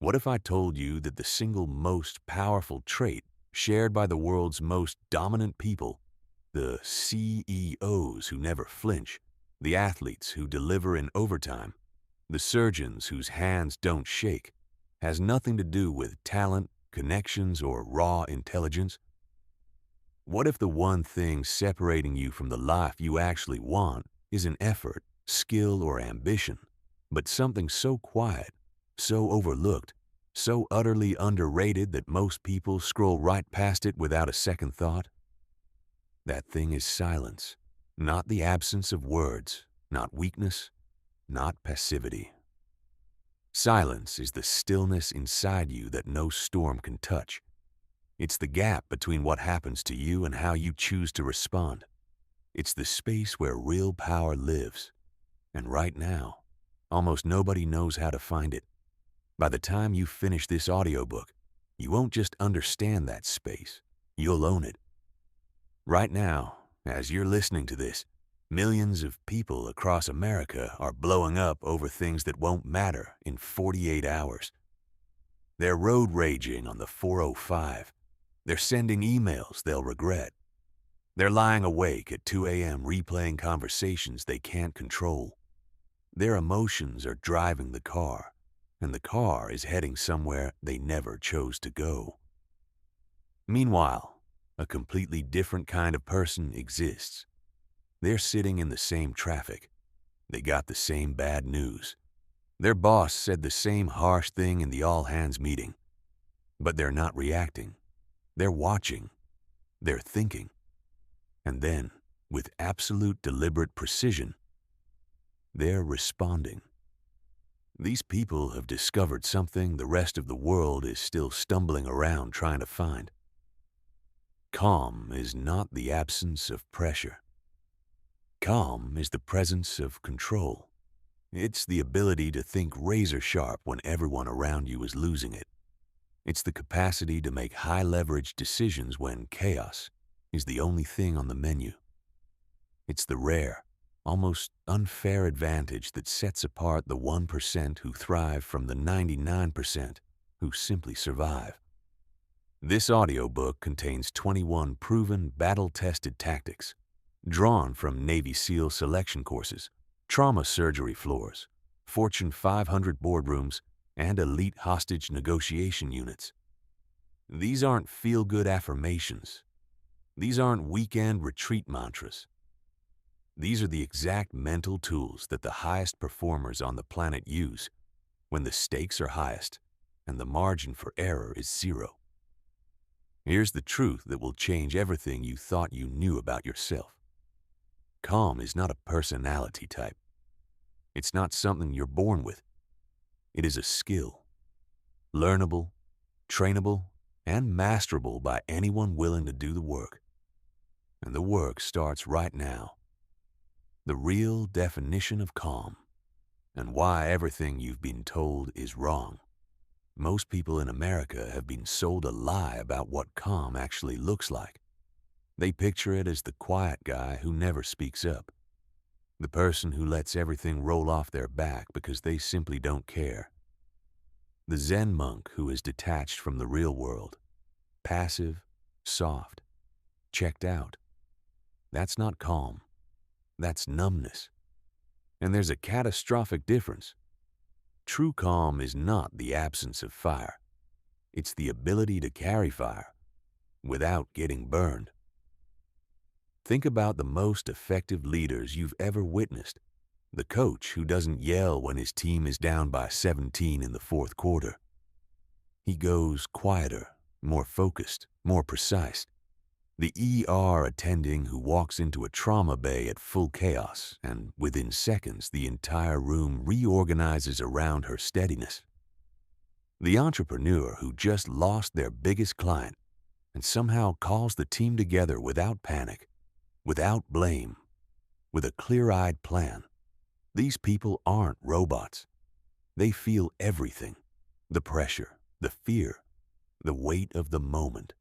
What if I told you that the single most powerful trait shared by the world's most dominant people, the CEOs who never flinch, the athletes who deliver in overtime, the surgeons whose hands don't shake, has nothing to do with talent, connections, or raw intelligence? What if the one thing separating you from the life you actually want isn't effort, skill, or ambition, but something so quiet, so overlooked, so utterly underrated that most people scroll right past it without a second thought? That thing is silence, not the absence of words, not weakness, not passivity. Silence is the stillness inside you that no storm can touch. It's the gap between what happens to you and how you choose to respond. It's the space where real power lives. And right now, almost nobody knows how to find it. By the time you finish this audiobook, you won't just understand that space, you'll own it. Right now, as you're listening to this, millions of people across America are blowing up over things that won't matter in 48 hours. They're road raging on the 405. They're sending emails they'll regret. They're lying awake at 2 a.m. replaying conversations they can't control. Their emotions are driving the car, and the car is heading somewhere they never chose to go. Meanwhile, a completely different kind of person exists. They're sitting in the same traffic. They got the same bad news. Their boss said the same harsh thing in the all-hands meeting. But they're not reacting. They're watching. They're thinking. And then, with absolute deliberate precision, they're responding. These people have discovered something the rest of the world is still stumbling around trying to find. Calm is not the absence of pressure. Calm is the presence of control. It's the ability to think razor sharp when everyone around you is losing it. It's the capacity to make high-leverage decisions when chaos is the only thing on the menu. It's the rare, almost unfair advantage that sets apart the 1% who thrive from the 99% who simply survive. This audiobook contains 21 proven, battle-tested tactics, drawn from Navy SEAL selection courses, trauma surgery floors, Fortune 500 boardrooms, and elite hostage negotiation units. These aren't feel-good affirmations. These aren't weekend retreat mantras. These are the exact mental tools that the highest performers on the planet use when the stakes are highest and the margin for error is zero. Here's the truth that will change everything you thought you knew about yourself. Calm is not a personality type. It's not something you're born with. It is a skill, learnable, trainable, and masterable by anyone willing to do the work. And the work starts right now. The real definition of calm, and why everything you've been told is wrong. Most people in America have been sold a lie about what calm actually looks like. They picture it as the quiet guy who never speaks up, the person who lets everything roll off their back because they simply don't care. The Zen monk who is detached from the real world, passive, soft, checked out. That's not calm. That's numbness. And there's a catastrophic difference. True calm is not the absence of fire. It's the ability to carry fire without getting burned. Think about the most effective leaders you've ever witnessed. The coach who doesn't yell when his team is down by 17 in the fourth quarter. He goes quieter, more focused, more precise. The ER attending who walks into a trauma bay at full chaos, and within seconds the entire room reorganizes around her steadiness. The entrepreneur who just lost their biggest client and somehow calls the team together without panic, without blame, with a clear-eyed plan. These people aren't robots. They feel everything, the pressure, the fear, the weight of the moment.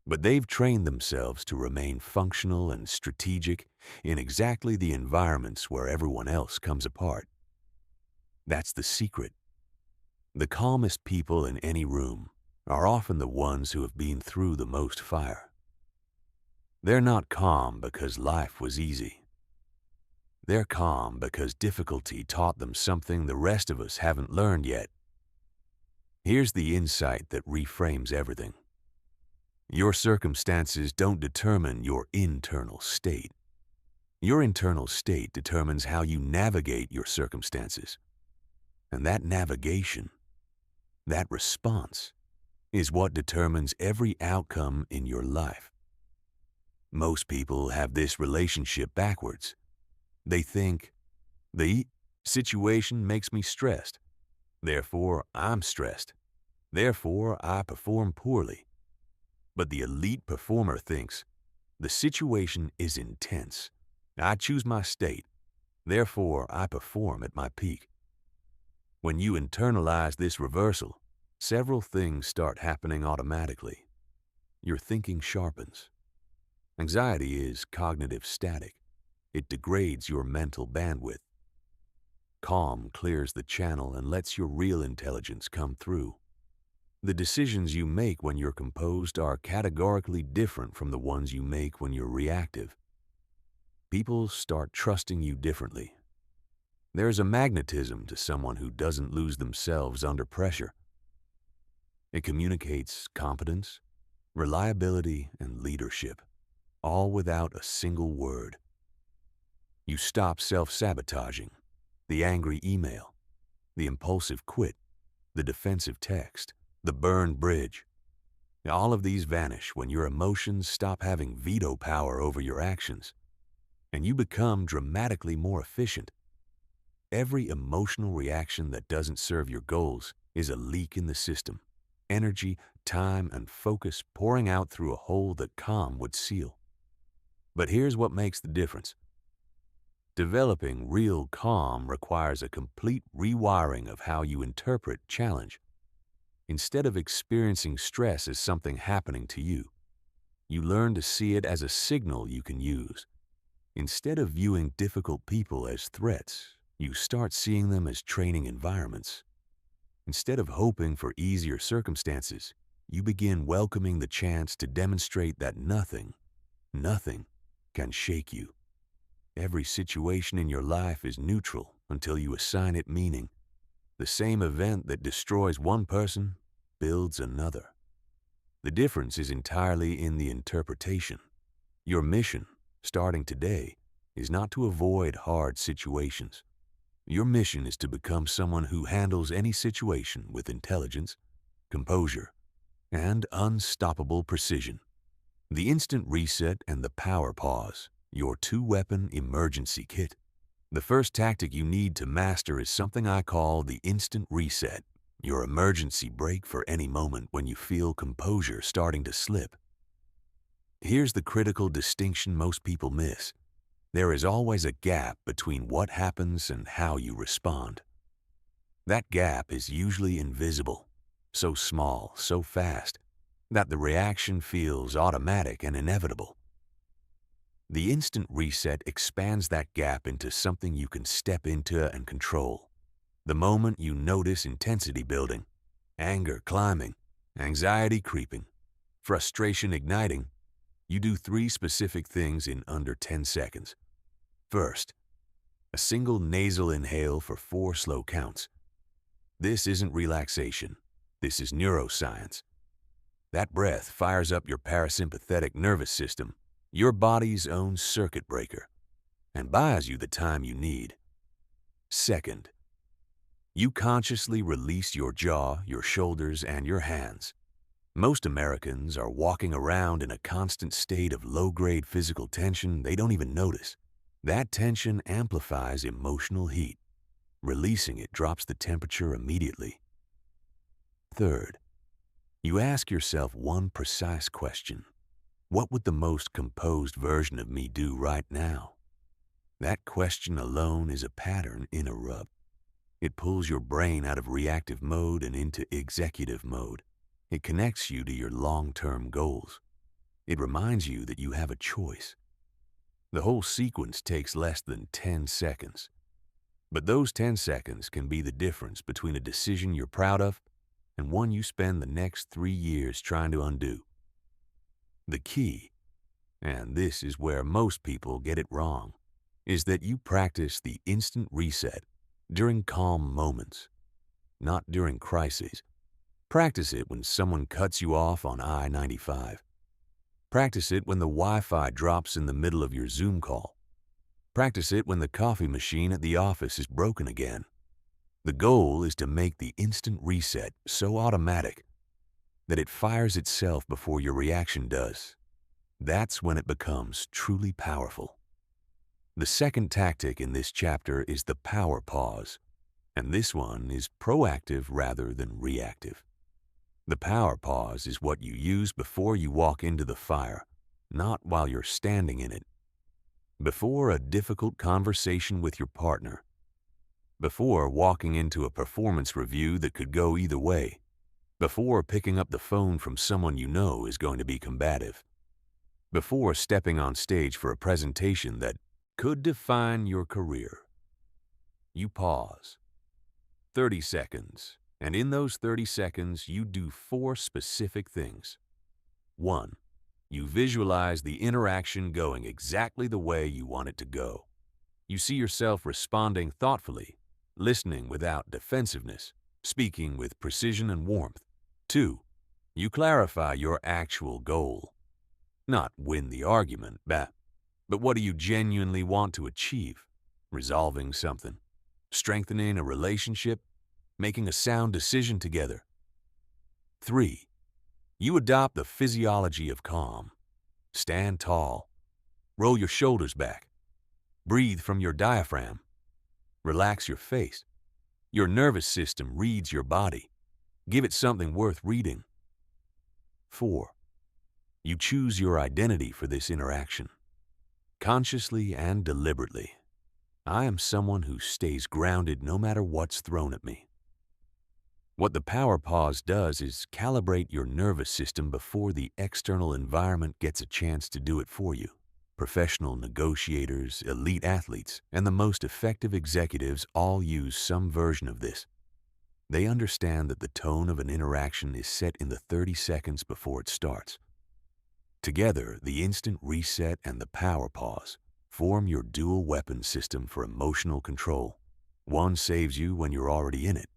But they've trained themselves to remain functional and strategic in exactly the environments where everyone else comes apart. That's the secret. The calmest people in any room are often the ones who have been through the most fire. They're not calm because life was easy. They're calm because difficulty taught them something the rest of us haven't learned yet. Here's the insight that reframes everything. Your circumstances don't determine your internal state. Your internal state determines how you navigate your circumstances. And that navigation, that response, is what determines every outcome in your life. Most people have this relationship backwards. They think, the situation makes me stressed. Therefore, I'm stressed. Therefore, I perform poorly. But the elite performer thinks, the situation is intense. I choose my state. Therefore, I perform at my peak. When you internalize this reversal, several things start happening automatically. Your thinking sharpens. Anxiety is cognitive static. It degrades your mental bandwidth. Calm clears the channel and lets your real intelligence come through. The decisions you make when you're composed are categorically different from the ones you make when you're reactive. People start trusting you differently. There's a magnetism to someone who doesn't lose themselves under pressure. It communicates competence, reliability, and leadership, all without a single word. You stop self-sabotaging, the angry email, the impulsive quit, the defensive text, the burned bridge. All of these vanish when your emotions stop having veto power over your actions, and you become dramatically more efficient. Every emotional reaction that doesn't serve your goals is a leak in the system. Energy, time, and focus pouring out through a hole that calm would seal. But here's what makes the difference. Developing real calm requires a complete rewiring of how you interpret challenge. Instead of experiencing stress as something happening to you, you learn to see it as a signal you can use. Instead of viewing difficult people as threats, you start seeing them as training environments. Instead of hoping for easier circumstances, you begin welcoming the chance to demonstrate that nothing can shake you. Every situation in your life is neutral until you assign it meaning. The same event that destroys one person builds another. The difference is entirely in the interpretation. Your mission, starting today, is not to avoid hard situations. Your mission is to become someone who handles any situation with intelligence, composure, and unstoppable precision. The instant reset and the power pause, your two-weapon emergency kit. The first tactic you need to master is something I call the instant reset, your emergency brake for any moment when you feel composure starting to slip. Here's the critical distinction most people miss. There is always a gap between what happens and how you respond. That gap is usually invisible, so small, so fast, that the reaction feels automatic and inevitable. The instant reset expands that gap into something you can step into and control. The moment you notice intensity building, anger climbing, anxiety creeping, frustration igniting, you do 3 specific things in under 10 seconds. First, a single nasal inhale for 4 slow counts. This isn't relaxation. This is neuroscience. That breath fires up your parasympathetic nervous system, your body's own circuit breaker, and buys you the time you need. Second, you consciously release your jaw, your shoulders, and your hands. Most Americans are walking around in a constant state of low-grade physical tension they don't even notice. That tension amplifies emotional heat. Releasing it drops the temperature immediately. Third, you ask yourself one precise question. What would the most composed version of me do right now? That question alone is a pattern interrupt. It pulls your brain out of reactive mode and into executive mode. It connects you to your long-term goals. It reminds you that you have a choice. The whole sequence takes less than 10 seconds. But those 10 seconds can be the difference between a decision you're proud of and one you spend the next 3 years trying to undo. The key, and this is where most people get it wrong, is that you practice the instant reset during calm moments, not during crises. Practice it when someone cuts you off on I-95. Practice it when the Wi-Fi drops in the middle of your Zoom call. Practice it when the coffee machine at the office is broken again. The goal is to make the instant reset so automatic that it fires itself before your reaction does. That's when it becomes truly powerful. The second tactic in this chapter is the power pause, and this one is proactive rather than reactive. The power pause is what you use before you walk into the fire, not while you're standing in it. Before a difficult conversation with your partner. Before walking into a performance review that could go either way. Before picking up the phone from someone you know is going to be combative. Before stepping on stage for a presentation that could define your career. You pause. 30 seconds. And in those 30 seconds, you do 4 specific things. 1. You visualize the interaction going exactly the way you want it to go. You see yourself responding thoughtfully, listening without defensiveness, speaking with precision and warmth. 2. You clarify your actual goal. Not win the argument, but what do you genuinely want to achieve? Resolving something, strengthening a relationship, making a sound decision together. 3. You adopt the physiology of calm. Stand tall. Roll your shoulders back. Breathe from your diaphragm. Relax your face. Your nervous system reads your body. Give it something worth reading. 4. You choose your identity for this interaction. Consciously and deliberately. I am someone who stays grounded no matter what's thrown at me. What the power pause does is calibrate your nervous system before the external environment gets a chance to do it for you. Professional negotiators, elite athletes, and the most effective executives all use some version of this. They understand that the tone of an interaction is set in the 30 seconds before it starts. Together, the instant reset and the power pause form your dual weapon system for emotional control. One saves you when you're already in it.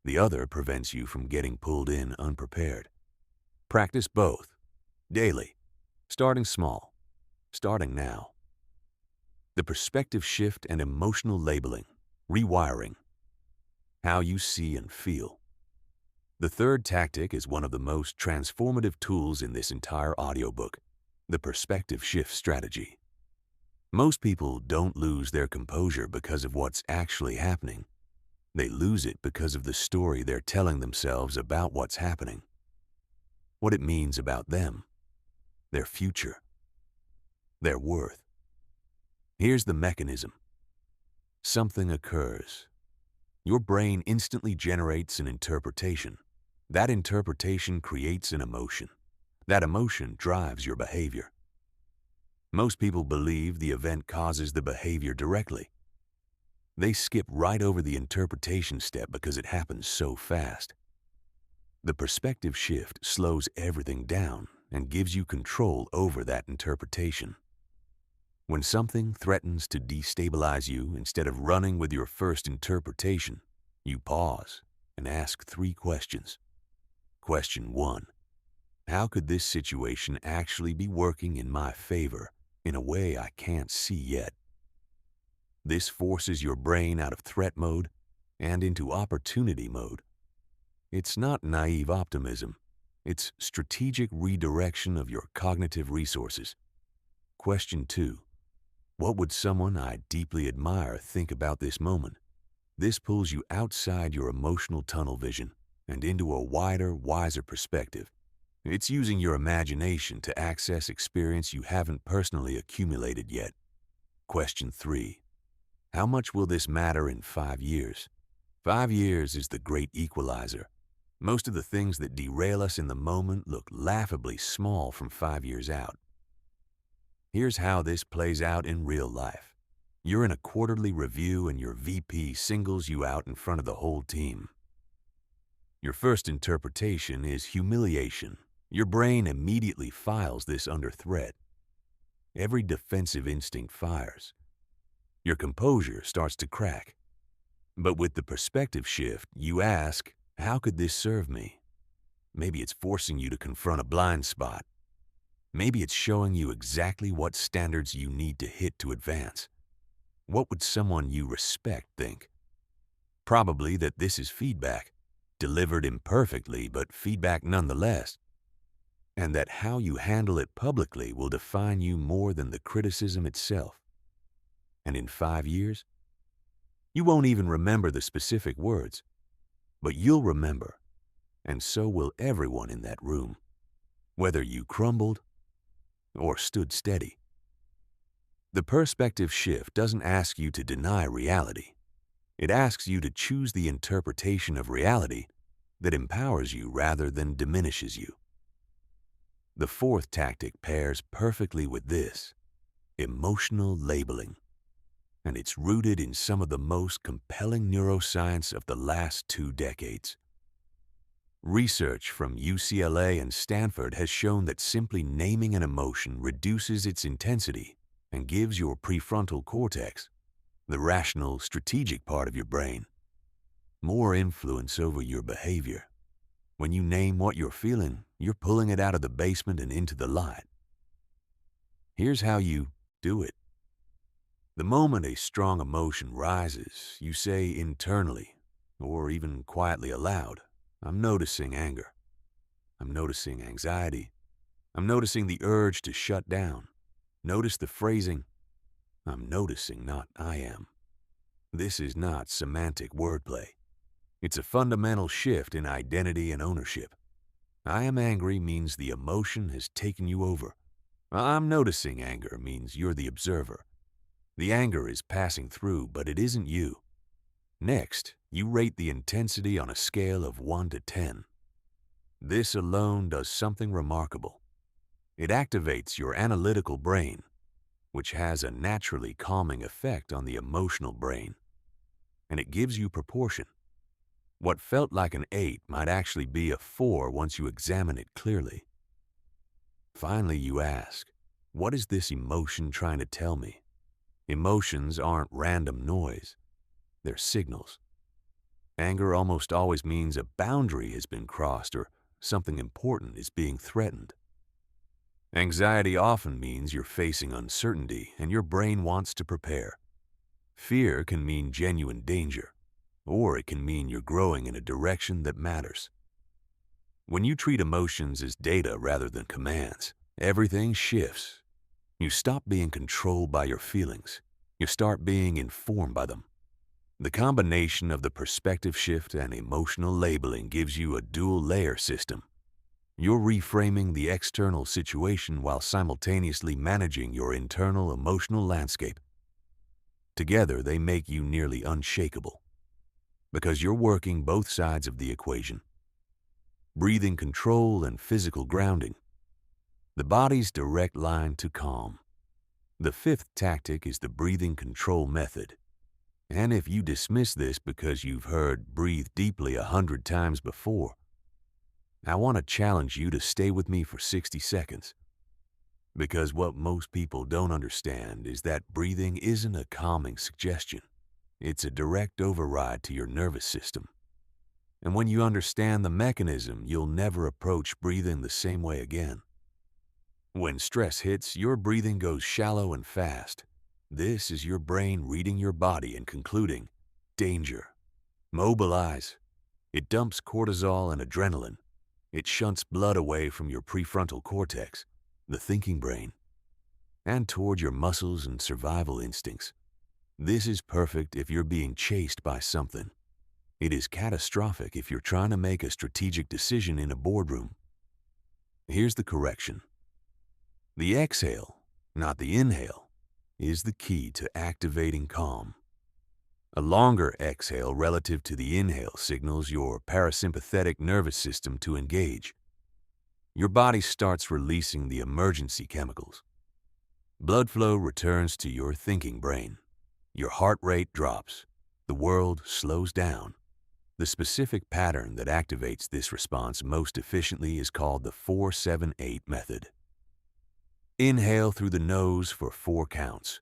The other prevents you from getting pulled in unprepared. Practice both, daily, starting small, starting now. The perspective shift and emotional labeling, rewiring, how you see and feel. The third tactic is one of the most transformative tools in this entire audiobook, the perspective shift strategy. Most people don't lose their composure because of what's actually happening. They lose it because of the story they're telling themselves about what's happening, what it means about them, their future, their worth. Here's the mechanism. Something occurs. Your brain instantly generates an interpretation. That interpretation creates an emotion. That emotion drives your behavior. Most people believe the event causes the behavior directly. They skip right over the interpretation step because it happens so fast. The perspective shift slows everything down and gives you control over that interpretation. When something threatens to destabilize you, instead of running with your first interpretation, you pause and ask 3 questions. Question 1. How could this situation actually be working in my favor in a way I can't see yet? This forces your brain out of threat mode and into opportunity mode. It's not naive optimism. It's strategic redirection of your cognitive resources. Question 2. What would someone I deeply admire think about this moment? This pulls you outside your emotional tunnel vision and into a wider, wiser perspective. It's using your imagination to access experience you haven't personally accumulated yet. Question 3. How much will this matter in 5 years? 5 years is the great equalizer. Most of the things that derail us in the moment look laughably small from 5 years out. Here's how this plays out in real life. You're in a quarterly review and your VP singles you out in front of the whole team. Your first interpretation is humiliation. Your brain immediately files this under threat. Every defensive instinct fires. Your composure starts to crack. But with the perspective shift, you ask, how could this serve me? Maybe it's forcing you to confront a blind spot. Maybe it's showing you exactly what standards you need to hit to advance. What would someone you respect think? Probably that this is feedback, delivered imperfectly, but feedback nonetheless. And that how you handle it publicly will define you more than the criticism itself. And in 5 years, you won't even remember the specific words, but you'll remember, and so will everyone in that room, whether you crumbled or stood steady. The perspective shift doesn't ask you to deny reality. It asks you to choose the interpretation of reality that empowers you rather than diminishes you. The fourth tactic pairs perfectly with this: emotional labeling. And it's rooted in some of the most compelling neuroscience of the last 2 decades. Research from UCLA and Stanford has shown that simply naming an emotion reduces its intensity and gives your prefrontal cortex, the rational, strategic part of your brain, more influence over your behavior. When you name what you're feeling, you're pulling it out of the basement and into the light. Here's how you do it. The moment a strong emotion rises, you say internally, or even quietly aloud, I'm noticing anger. I'm noticing anxiety. I'm noticing the urge to shut down. Notice the phrasing, I'm noticing, not I am. This is not semantic wordplay. It's a fundamental shift in identity and ownership. I am angry means the emotion has taken you over. I'm noticing anger means you're the observer. The anger is passing through, but it isn't you. Next, you rate the intensity on a scale of 1 to 10. This alone does something remarkable. It activates your analytical brain, which has a naturally calming effect on the emotional brain. And it gives you proportion. What felt like an 8 might actually be a 4 once you examine it clearly. Finally, you ask, what is this emotion trying to tell me? Emotions aren't random noise. They're signals. Anger almost always means a boundary has been crossed or something important is being threatened. Anxiety often means you're facing uncertainty and your brain wants to prepare. Fear can mean genuine danger, or it can mean you're growing in a direction that matters. When you treat emotions as data rather than commands, everything shifts. You stop being controlled by your feelings. You start being informed by them. The combination of the perspective shift and emotional labeling gives you a dual-layer system. You're reframing the external situation while simultaneously managing your internal emotional landscape. Together, they make you nearly unshakable, because you're working both sides of the equation. Breathing control and physical grounding. The body's direct line to calm. The fifth tactic is the breathing control method. And if you dismiss this because you've heard breathe deeply 100 times before, I want to challenge you to stay with me for 60 seconds. Because what most people don't understand is that breathing isn't a calming suggestion. It's a direct override to your nervous system. And when you understand the mechanism, you'll never approach breathing the same way again. When stress hits, your breathing goes shallow and fast. This is your brain reading your body and concluding, danger. Mobilize. It dumps cortisol and adrenaline. It shunts blood away from your prefrontal cortex, the thinking brain, and toward your muscles and survival instincts. This is perfect if you're being chased by something. It is catastrophic if you're trying to make a strategic decision in a boardroom. Here's the correction. The exhale, not the inhale, is the key to activating calm. A longer exhale relative to the inhale signals your parasympathetic nervous system to engage. Your body starts releasing the emergency chemicals. Blood flow returns to your thinking brain. Your heart rate drops. The world slows down. The specific pattern that activates this response most efficiently is called the 4-7-8 method. Inhale through the nose for 4 counts.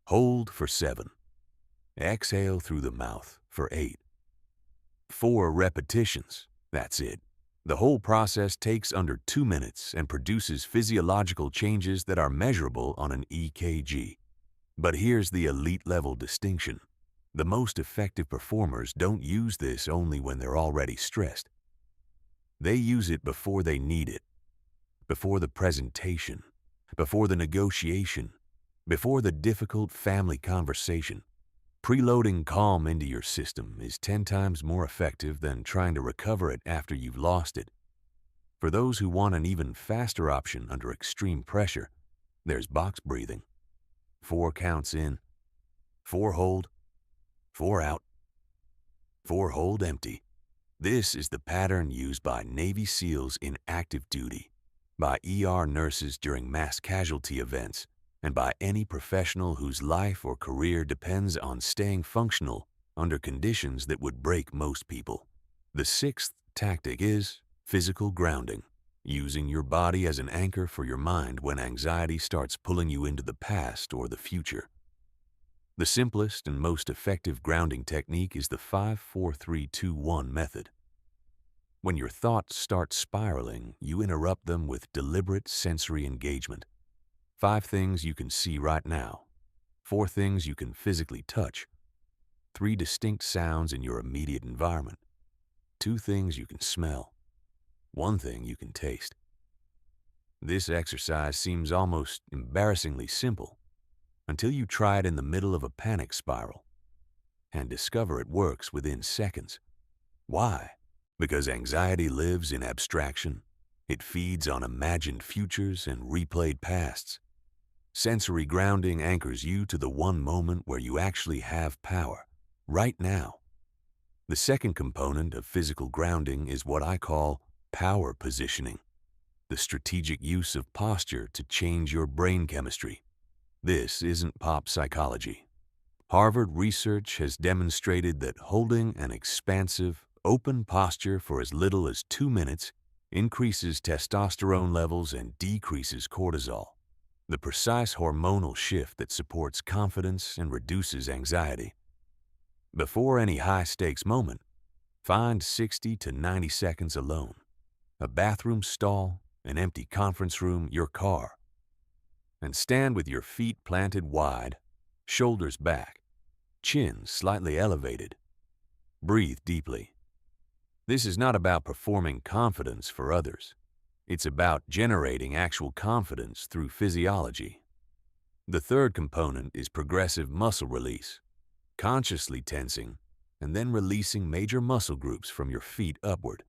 Hold for 7. Exhale through the mouth for 8. 4 repetitions. That's it. The whole process takes under 2 minutes and produces physiological changes that are measurable on an EKG. But here's the elite-level distinction. The most effective performers don't use this only when they're already stressed. They use it before they need it, before the presentation, before the negotiation, before the difficult family conversation. Preloading calm into your system is 10 times more effective than trying to recover it after you've lost it. For those who want an even faster option under extreme pressure, there's box breathing. 4 counts in, 4 hold, 4 out, 4 hold empty. This is the pattern used by Navy SEALs in active duty, by ER nurses during mass casualty events, and by any professional whose life or career depends on staying functional under conditions that would break most people. The 6th tactic is physical grounding, using your body as an anchor for your mind when anxiety starts pulling you into the past or the future. The simplest and most effective grounding technique is the 5-4-3-2-1 method. When your thoughts start spiraling, you interrupt them with deliberate sensory engagement. 5 things you can see right now, 4 things you can physically touch, 3 distinct sounds in your immediate environment, 2 things you can smell, 1 thing you can taste. This exercise seems almost embarrassingly simple until you try it in the middle of a panic spiral and discover it works within seconds. Why? Because anxiety lives in abstraction. It feeds on imagined futures and replayed pasts. Sensory grounding anchors you to the one moment where you actually have power, right now. The second component of physical grounding is what I call power positioning, the strategic use of posture to change your brain chemistry. This isn't pop psychology. Harvard research has demonstrated that holding an expansive, open posture for as little as 2 minutes increases testosterone levels and decreases cortisol, the precise hormonal shift that supports confidence and reduces anxiety. Before any high-stakes moment, find 60 to 90 seconds alone. A bathroom stall, an empty conference room, your car. And stand with your feet planted wide, shoulders back, chin slightly elevated. Breathe deeply. This is not about performing confidence for others. It's about generating actual confidence through physiology. The third component is progressive muscle release, consciously tensing and then releasing major muscle groups from your feet upward.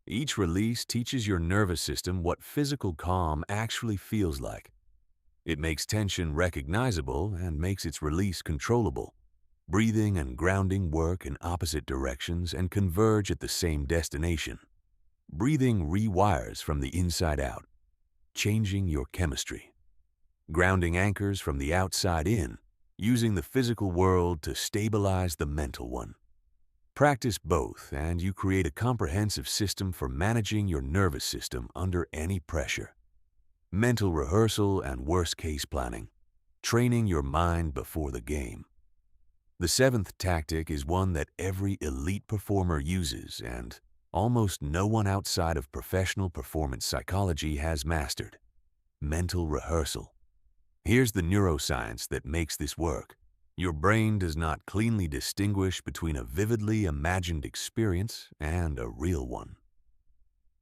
Each release teaches your nervous system what physical calm actually feels like. It makes tension recognizable and makes its release controllable. Breathing and grounding work in opposite directions and converge at the same destination. Breathing rewires from the inside out, changing your chemistry. Grounding anchors from the outside in, using the physical world to stabilize the mental one. Practice both, and you create a comprehensive system for managing your nervous system under any pressure. Mental rehearsal and worst-case planning, training your mind before the game. The 7th tactic is one that every elite performer uses and almost no one outside of professional performance psychology has mastered: mental rehearsal. Here's the neuroscience that makes this work. Your brain does not cleanly distinguish between a vividly imagined experience and a real one.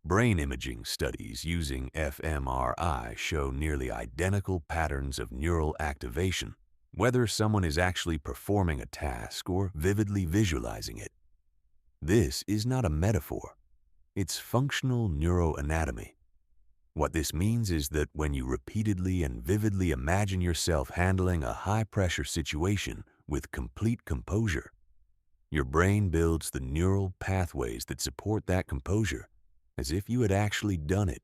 Brain imaging studies using fMRI show nearly identical patterns of neural activation, whether someone is actually performing a task or vividly visualizing it. This is not a metaphor. It's functional neuroanatomy. What this means is that when you repeatedly and vividly imagine yourself handling a high-pressure situation with complete composure, your brain builds the neural pathways that support that composure as if you had actually done it.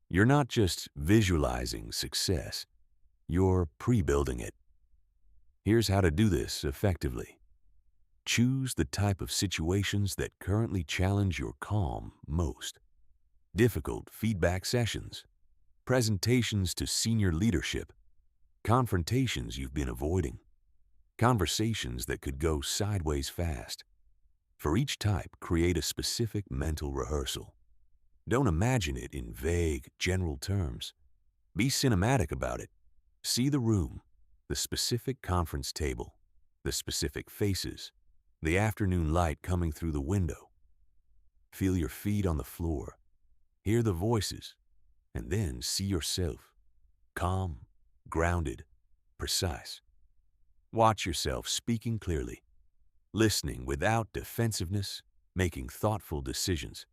You're not just visualizing success, you're pre-building it. Here's how to do this effectively. Choose the type of situations that currently challenge your calm most. Difficult feedback sessions, presentations to senior leadership, confrontations you've been avoiding, conversations that could go sideways fast. For each type, create a specific mental rehearsal. Don't imagine it in vague, general terms. Be cinematic about it. See the room, the specific conference table, the specific faces, the afternoon light coming through the window. Feel your feet on the floor. Hear the voices, and then see yourself. Calm, grounded, precise. Watch yourself speaking clearly, listening without defensiveness, making thoughtful decisions.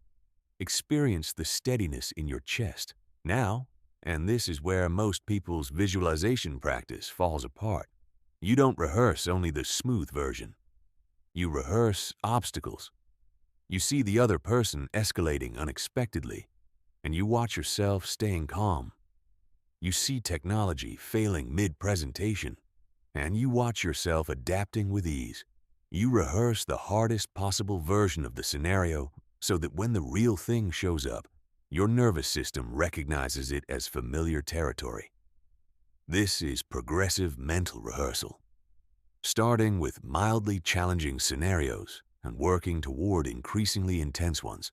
Experience the steadiness in your chest. Now, and this is where most people's visualization practice falls apart, you don't rehearse only the smooth version. You rehearse obstacles. You see the other person escalating unexpectedly, and you watch yourself staying calm. You see technology failing mid-presentation, and you watch yourself adapting with ease. You rehearse the hardest possible version of the scenario so that when the real thing shows up, your nervous system recognizes it as familiar territory. This is progressive mental rehearsal, starting with mildly challenging scenarios and working toward increasingly intense ones.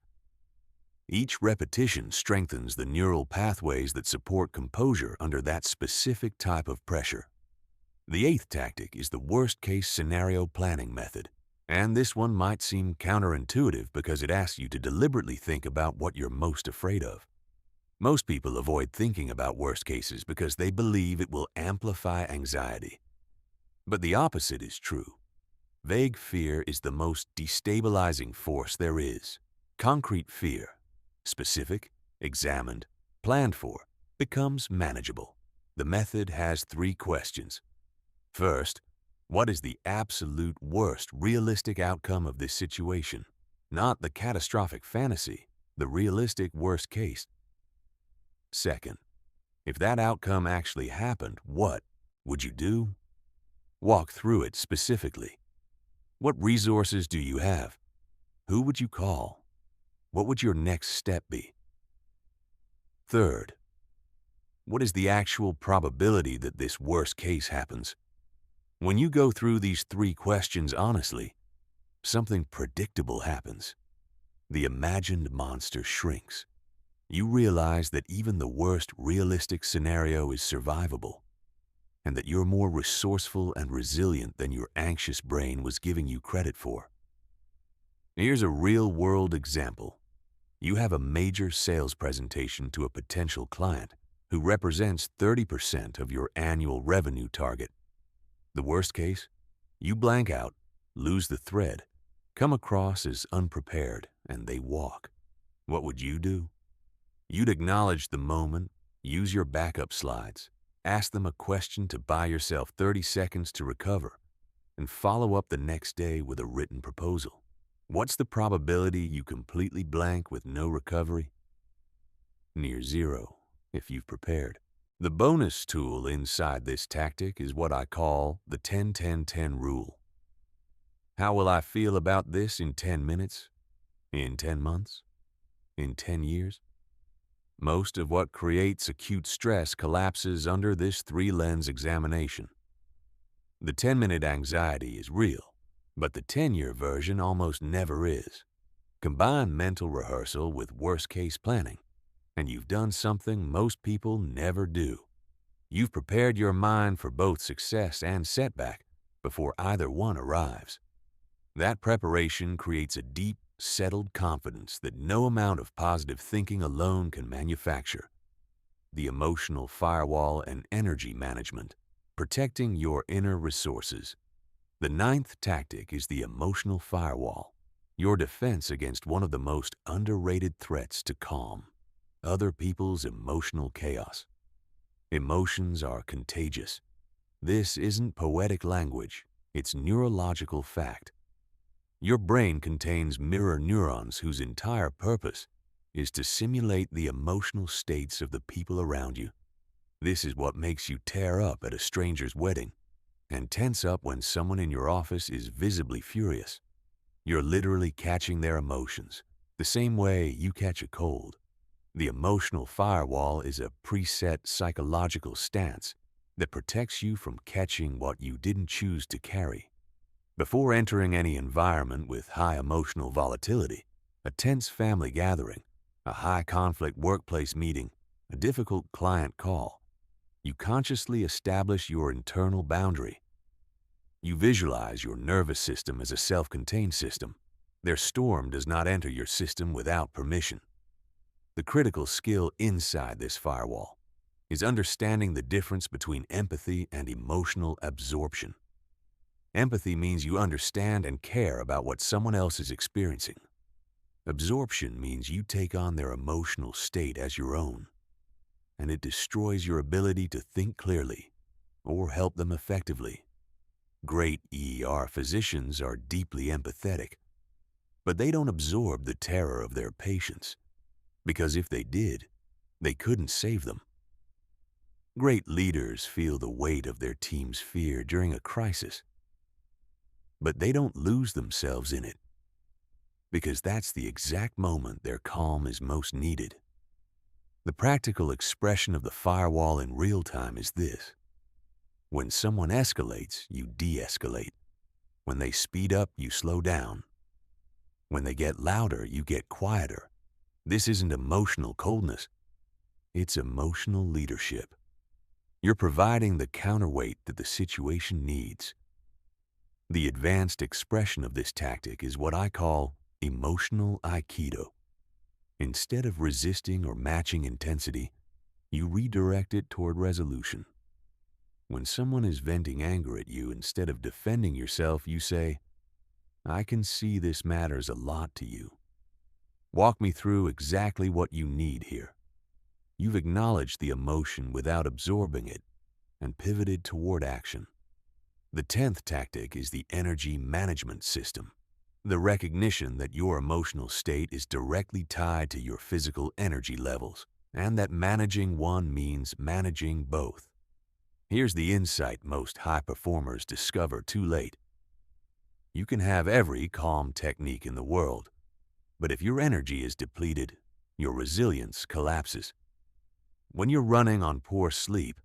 Each repetition strengthens the neural pathways that support composure under that specific type of pressure. The eighth tactic is the worst-case scenario planning method. And this one might seem counterintuitive because it asks you to deliberately think about what you're most afraid of. Most people avoid thinking about worst cases because they believe it will amplify anxiety. But the opposite is true. Vague fear is the most destabilizing force there is. Concrete fear, specific, examined, planned for, becomes manageable. The method has 3 questions. First, what is the absolute worst realistic outcome of this situation? Not the catastrophic fantasy, the realistic worst case. Second, if that outcome actually happened, what would you do? Walk through it specifically. What resources do you have? Who would you call? What would your next step be? Third, what is the actual probability that this worst case happens? When you go through these 3 questions honestly, something predictable happens. The imagined monster shrinks. You realize that even the worst realistic scenario is survivable, and that you're more resourceful and resilient than your anxious brain was giving you credit for. Here's a real-world example. You have a major sales presentation to a potential client who represents 30% of your annual revenue target. The worst case? You blank out, lose the thread, come across as unprepared, and they walk. What would you do? You'd acknowledge the moment, use your backup slides, ask them a question to buy yourself 30 seconds to recover, and follow up the next day with a written proposal. What's the probability you completely blank with no recovery? Near 0, if you've prepared. The bonus tool inside this tactic is what I call the 10-10-10 rule. How will I feel about this in 10 minutes? In 10 months? In 10 years? Most of what creates acute stress collapses under this 3-lens examination. The 10-minute anxiety is real, but the 10-year version almost never is. Combine mental rehearsal with worst-case planning, and you've done something most people never do. You've prepared your mind for both success and setback before either one arrives. That preparation creates a deep, settled confidence that no amount of positive thinking alone can manufacture. The emotional firewall and energy management, protecting your inner resources. The 9th tactic is the emotional firewall, your defense against one of the most underrated threats to calm, other people's emotional chaos. Emotions are contagious. This isn't poetic language, it's neurological fact. Your brain contains mirror neurons whose entire purpose is to simulate the emotional states of the people around you. This is what makes you tear up at a stranger's wedding, and tense up when someone in your office is visibly furious. You're literally catching their emotions, the same way you catch a cold. The emotional firewall is a preset psychological stance that protects you from catching what you didn't choose to carry. Before entering any environment with high emotional volatility, a tense family gathering, a high-conflict workplace meeting, a difficult client call, you consciously establish your internal boundary. You visualize your nervous system as a self-contained system. Their storm does not enter your system without permission. The critical skill inside this firewall is understanding the difference between empathy and emotional absorption. Empathy means you understand and care about what someone else is experiencing. Absorption means you take on their emotional state as your own, and it destroys your ability to think clearly or help them effectively. Great ER physicians are deeply empathetic, but they don't absorb the terror of their patients, because if they did, they couldn't save them. Great leaders feel the weight of their team's fear during a crisis, but they don't lose themselves in it, because that's the exact moment their calm is most needed. The practical expression of the firewall in real time is this. When someone escalates, you de-escalate. When they speed up, you slow down. When they get louder, you get quieter. This isn't emotional coldness. It's emotional leadership. You're providing the counterweight that the situation needs. The advanced expression of this tactic is what I call emotional Aikido. Instead of resisting or matching intensity, you redirect it toward resolution. When someone is venting anger at you, instead of defending yourself, you say, "I can see this matters a lot to you. Walk me through exactly what you need here." You've acknowledged the emotion without absorbing it and pivoted toward action. The 10th tactic is the energy management system, the recognition that your emotional state is directly tied to your physical energy levels, and that managing one means managing both. Here's the insight most high performers discover too late. You can have every calm technique in the world, but if your energy is depleted, your resilience collapses. When you're running on poor sleep,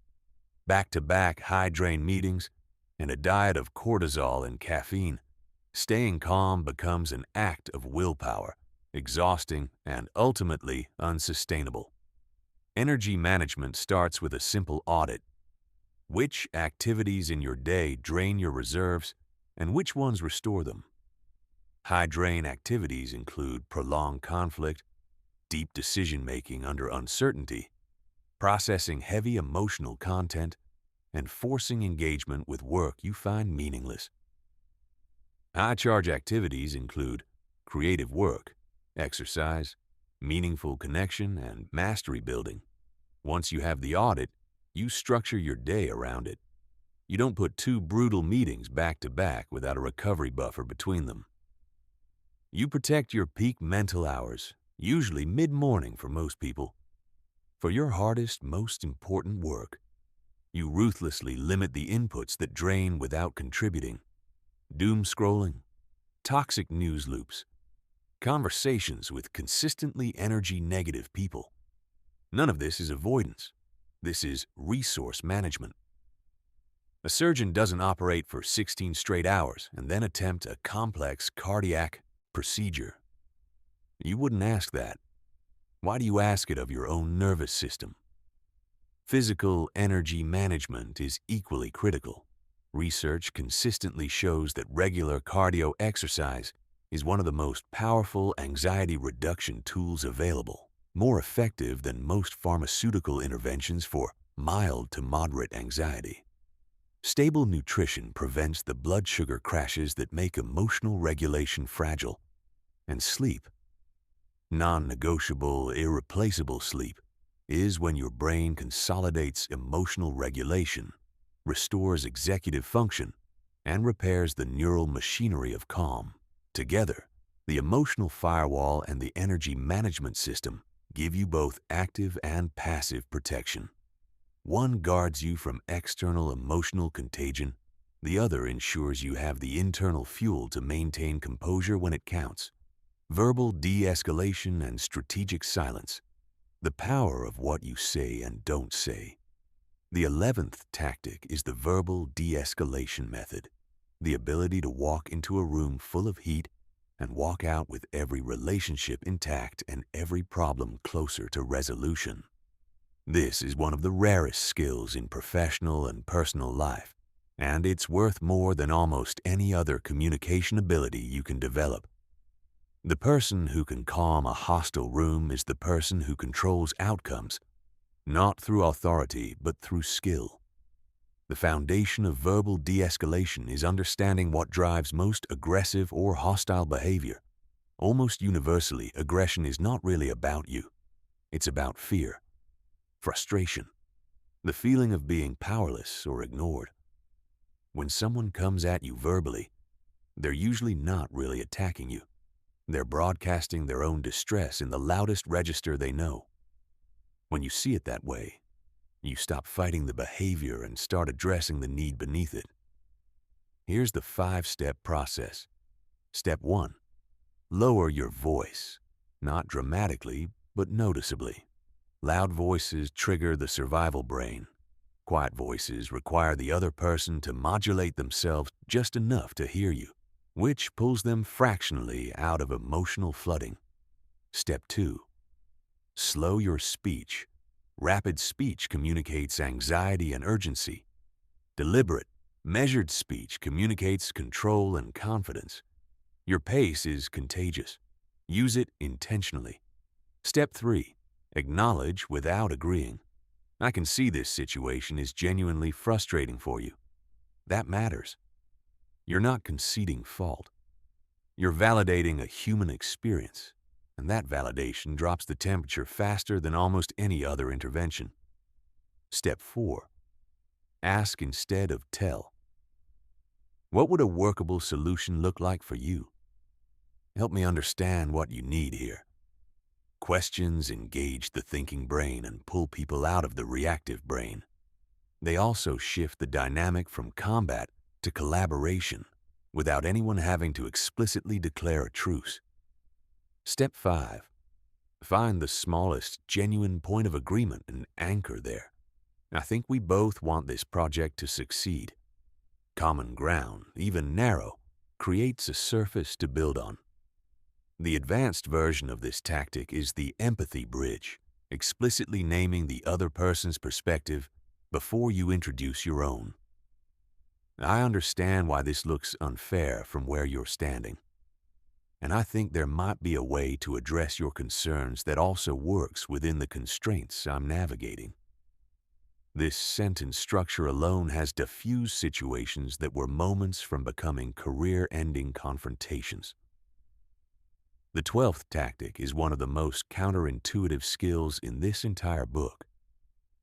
back-to-back high-drain meetings, and a diet of cortisol and caffeine, staying calm becomes an act of willpower, exhausting and ultimately unsustainable. Energy management starts with a simple audit. Which activities in your day drain your reserves and which ones restore them? High-drain activities include prolonged conflict, deep decision-making under uncertainty, processing heavy emotional content, and forcing engagement with work you find meaningless. High-charge activities include creative work, exercise, meaningful connection, and mastery building. Once you have the audit, you structure your day around it. You don't put two brutal meetings back-to-back without a recovery buffer between them. You protect your peak mental hours, usually mid-morning for most people. For your hardest, most important work, you ruthlessly limit the inputs that drain without contributing. Doom scrolling, toxic news loops, conversations with consistently energy-negative people. None of this is avoidance. This is resource management. A surgeon doesn't operate for 16 straight hours and then attempt a complex cardiac procedure. You wouldn't ask that. Why do you ask it of your own nervous system? Physical energy management is equally critical. Research consistently shows that regular cardio exercise is one of the most powerful anxiety reduction tools available, more effective than most pharmaceutical interventions for mild to moderate anxiety. Stable nutrition prevents the blood sugar crashes that make emotional regulation fragile. And sleep, non-negotiable, irreplaceable sleep, is when your brain consolidates emotional regulation, restores executive function, and repairs the neural machinery of calm. Together, the emotional firewall and the energy management system give you both active and passive protection. One guards you from external emotional contagion, The other ensures you have the internal fuel to maintain composure when it counts. Verbal de-escalation and strategic silence. The power of what you say and don't say. The 11th tactic is the verbal de-escalation method. The ability to walk into a room full of heat and walk out with every relationship intact and every problem closer to resolution. This is one of the rarest skills in professional and personal life, and it's worth more than almost any other communication ability you can develop. The person who can calm a hostile room is the person who controls outcomes, not through authority but through skill. The foundation of verbal de-escalation is understanding what drives most aggressive or hostile behavior. Almost universally, aggression is not really about you. It's about fear, frustration, the feeling of being powerless or ignored. When someone comes at you verbally, they're usually not really attacking you. They're broadcasting their own distress in the loudest register they know. When you see it that way, you stop fighting the behavior and start addressing the need beneath it. Here's the 5-step process. Step 1. Lower your voice, not dramatically, but noticeably. Loud voices trigger the survival brain. Quiet voices require the other person to modulate themselves just enough to hear you, which pulls them fractionally out of emotional flooding. Step 2. Slow your speech. Rapid speech communicates anxiety and urgency. Deliberate, measured speech communicates control and confidence. Your pace is contagious. Use it intentionally. Step 3. Acknowledge without agreeing. I can see this situation is genuinely frustrating for you. That matters. You're not conceding fault. You're validating a human experience, and that validation drops the temperature faster than almost any other intervention. Step 4. Ask instead of tell. What would a workable solution look like for you? Help me understand what you need here. Questions engage the thinking brain and pull people out of the reactive brain. They also shift the dynamic from combat to collaboration without anyone having to explicitly declare a truce. Step 5. Find the smallest, genuine point of agreement and anchor there. I think we both want this project to succeed. Common ground, even narrow, creates a surface to build on. The advanced version of this tactic is the empathy bridge, explicitly naming the other person's perspective before you introduce your own. I understand why this looks unfair from where you're standing, and I think there might be a way to address your concerns that also works within the constraints I'm navigating. This sentence structure alone has diffused situations that were moments from becoming career-ending confrontations. The 12th tactic is one of the most counterintuitive skills in this entire book: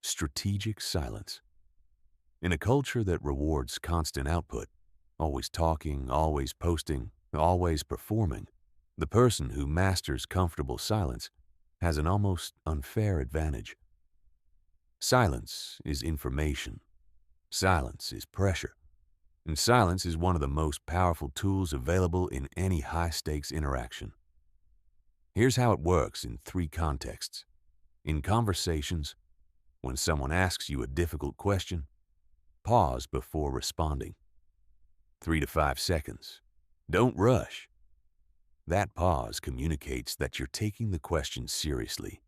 strategic silence. In a culture that rewards constant output, always talking, always posting, always performing, the person who masters comfortable silence has an almost unfair advantage. Silence is information. Silence is pressure. And silence is one of the most powerful tools available in any high-stakes interaction. Here's how it works in 3 contexts. In conversations, when someone asks you a difficult question, pause before responding. 3 to 5 seconds. Don't rush. That pause communicates that you're taking the question seriously.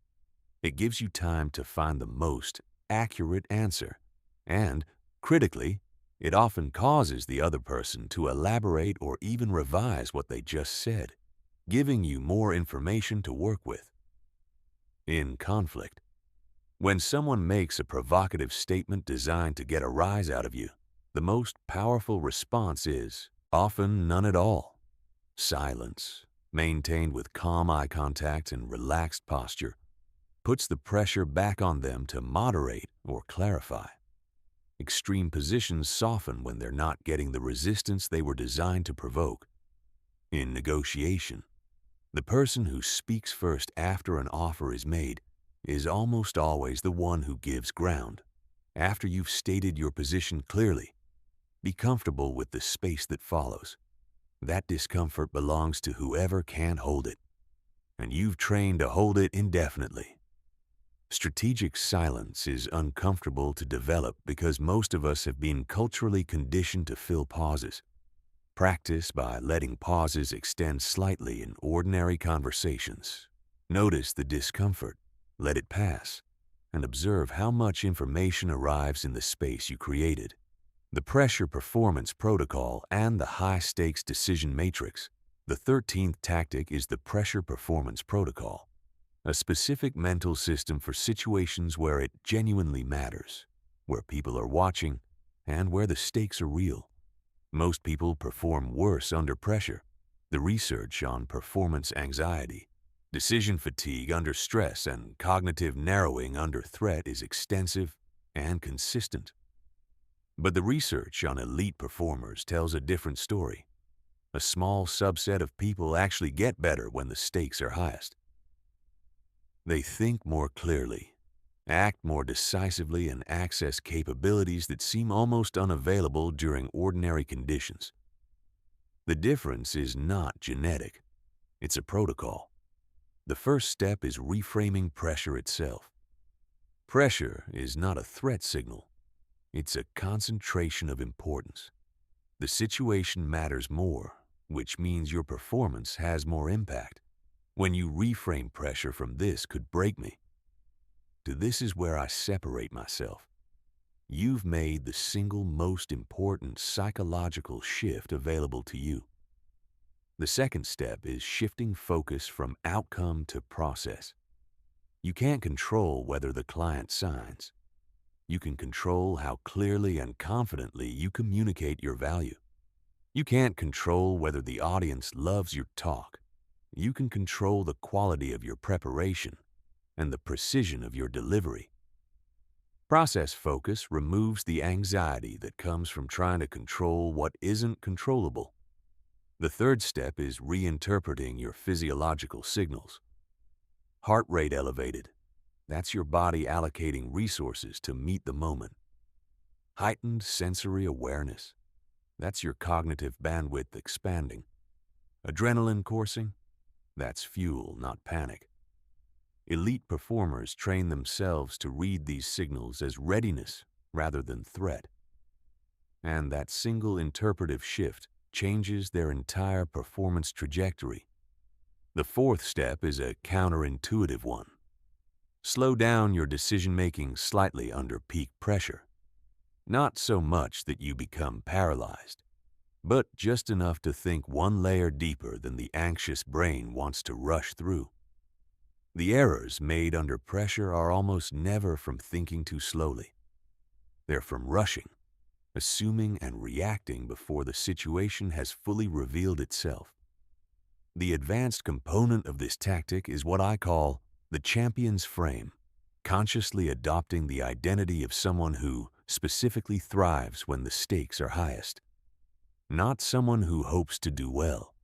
It gives you time to find the most accurate answer, and, critically, it often causes the other person to elaborate or even revise what they just said, giving you more information to work with. In conflict, when someone makes a provocative statement designed to get a rise out of you, the most powerful response is often none at all. Silence, maintained with calm eye contact and relaxed posture, puts the pressure back on them to moderate or clarify. Extreme positions soften when they're not getting the resistance they were designed to provoke. In negotiation, the person who speaks first after an offer is made is almost always the one who gives ground. After you've stated your position clearly, Be comfortable with the space that follows. That discomfort belongs to whoever can hold it, and you've trained to hold it indefinitely. Strategic silence is uncomfortable to develop because most of us have been culturally conditioned to fill pauses. Practice by letting pauses extend slightly in ordinary conversations. Notice the discomfort, let it pass, and observe how much information arrives in the space you created. The pressure performance protocol and the high-stakes decision matrix. The 13th tactic is the pressure performance protocol, a specific mental system for situations where it genuinely matters, where people are watching, and where the stakes are real. Most people perform worse under pressure. The research on performance anxiety, decision fatigue under stress, and cognitive narrowing under threat is extensive and consistent. But the research on elite performers tells a different story. A small subset of people actually get better when the stakes are highest. They think more clearly, act more decisively, and access capabilities that seem almost unavailable during ordinary conditions. The difference is not genetic. It's a protocol. The first step is reframing pressure itself. Pressure is not a threat signal. It's a concentration of importance. The situation matters more, which means your performance has more impact. When you reframe pressure from "this could break me" to "this is where I separate myself," you've made the single most important psychological shift available to you. The second step is shifting focus from outcome to process. You can't control whether the client signs. You can control how clearly and confidently you communicate your value. You can't control whether the audience loves your talk. You can control the quality of your preparation and the precision of your delivery. Process focus removes the anxiety that comes from trying to control what isn't controllable. The third step is reinterpreting your physiological signals. Heart rate elevated. That's your body allocating resources to meet the moment. Heightened sensory awareness. That's your cognitive bandwidth expanding. Adrenaline coursing. That's fuel, not panic. Elite performers train themselves to read these signals as readiness rather than threat. And that single interpretive shift changes their entire performance trajectory. The fourth step is a counterintuitive one. Slow down your decision-making slightly under peak pressure. Not so much that you become paralyzed, but just enough to think one layer deeper than the anxious brain wants to rush through. The errors made under pressure are almost never from thinking too slowly. They're from rushing, assuming and reacting before the situation has fully revealed itself. The advanced component of this tactic is what I call the champion's frame, consciously adopting the identity of someone who specifically thrives when the stakes are highest. Not someone who hopes to do well.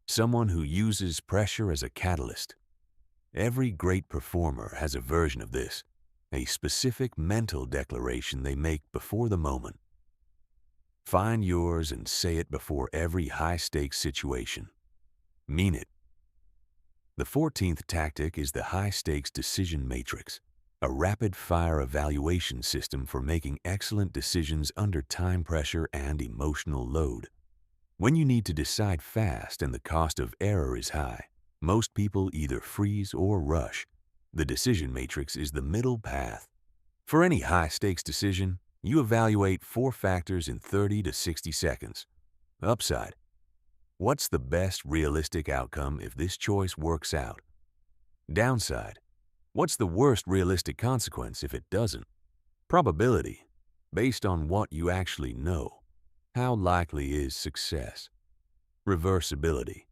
Someone who uses pressure as a catalyst. Every great performer has a version of this, a specific mental declaration they make before the moment. Find yours and say it before every high-stakes situation. Mean it. The 14th tactic is the high-stakes decision matrix, a rapid-fire evaluation system for making excellent decisions under time pressure and emotional load. When you need to decide fast and the cost of error is high, most people either freeze or rush. The decision matrix is the middle path. For any high-stakes decision, you evaluate 4 factors in 30 to 60 seconds. Upside. What's the best realistic outcome if this choice works out? Downside. What's the worst realistic consequence if it doesn't? Probability. Based on what you actually know. How likely is success? Reversibility.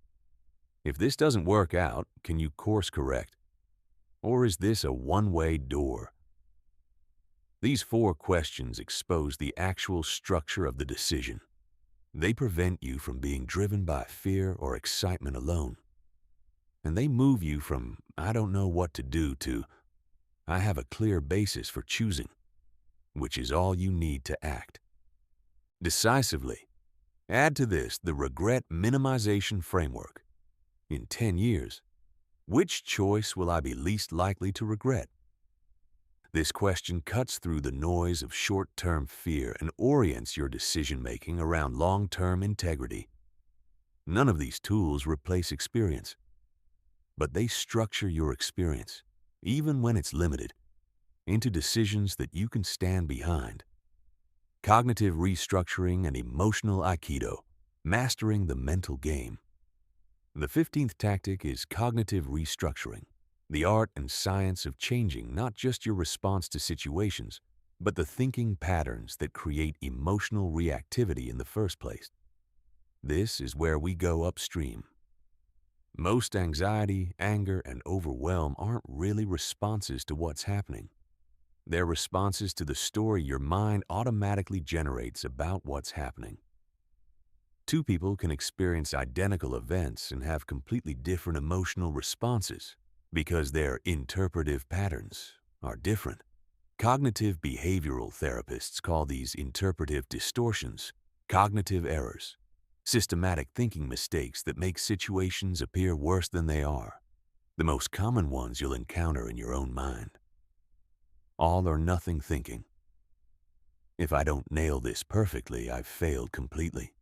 If this doesn't work out, can you course correct? Or is this a one-way door? These 4 questions expose the actual structure of the decision. They prevent you from being driven by fear or excitement alone. And they move you from "I don't know what to do" to "I have a clear basis for choosing," which is all you need to act. decisively. Add to this the regret minimization framework. In 10 years, which choice will I be least likely to regret? This question cuts through the noise of short-term fear and orients your decision-making around long-term integrity. None of these tools replace experience, but they structure your experience, even when it's limited, into decisions that you can stand behind. Cognitive restructuring and emotional aikido, mastering the mental game. The 15th tactic is cognitive restructuring, the art and science of changing not just your response to situations, but the thinking patterns that create emotional reactivity in the first place. This is where we go upstream. Most anxiety, anger, and overwhelm aren't really responses to what's happening. They're responses to the story your mind automatically generates about what's happening. Two people can experience identical events and have completely different emotional responses because their interpretive patterns are different. Cognitive behavioral therapists call these interpretive distortions cognitive errors, systematic thinking mistakes that make situations appear worse than they are. The most common ones you'll encounter in your own mind. All or nothing thinking. If I don't nail this perfectly, I've failed completely.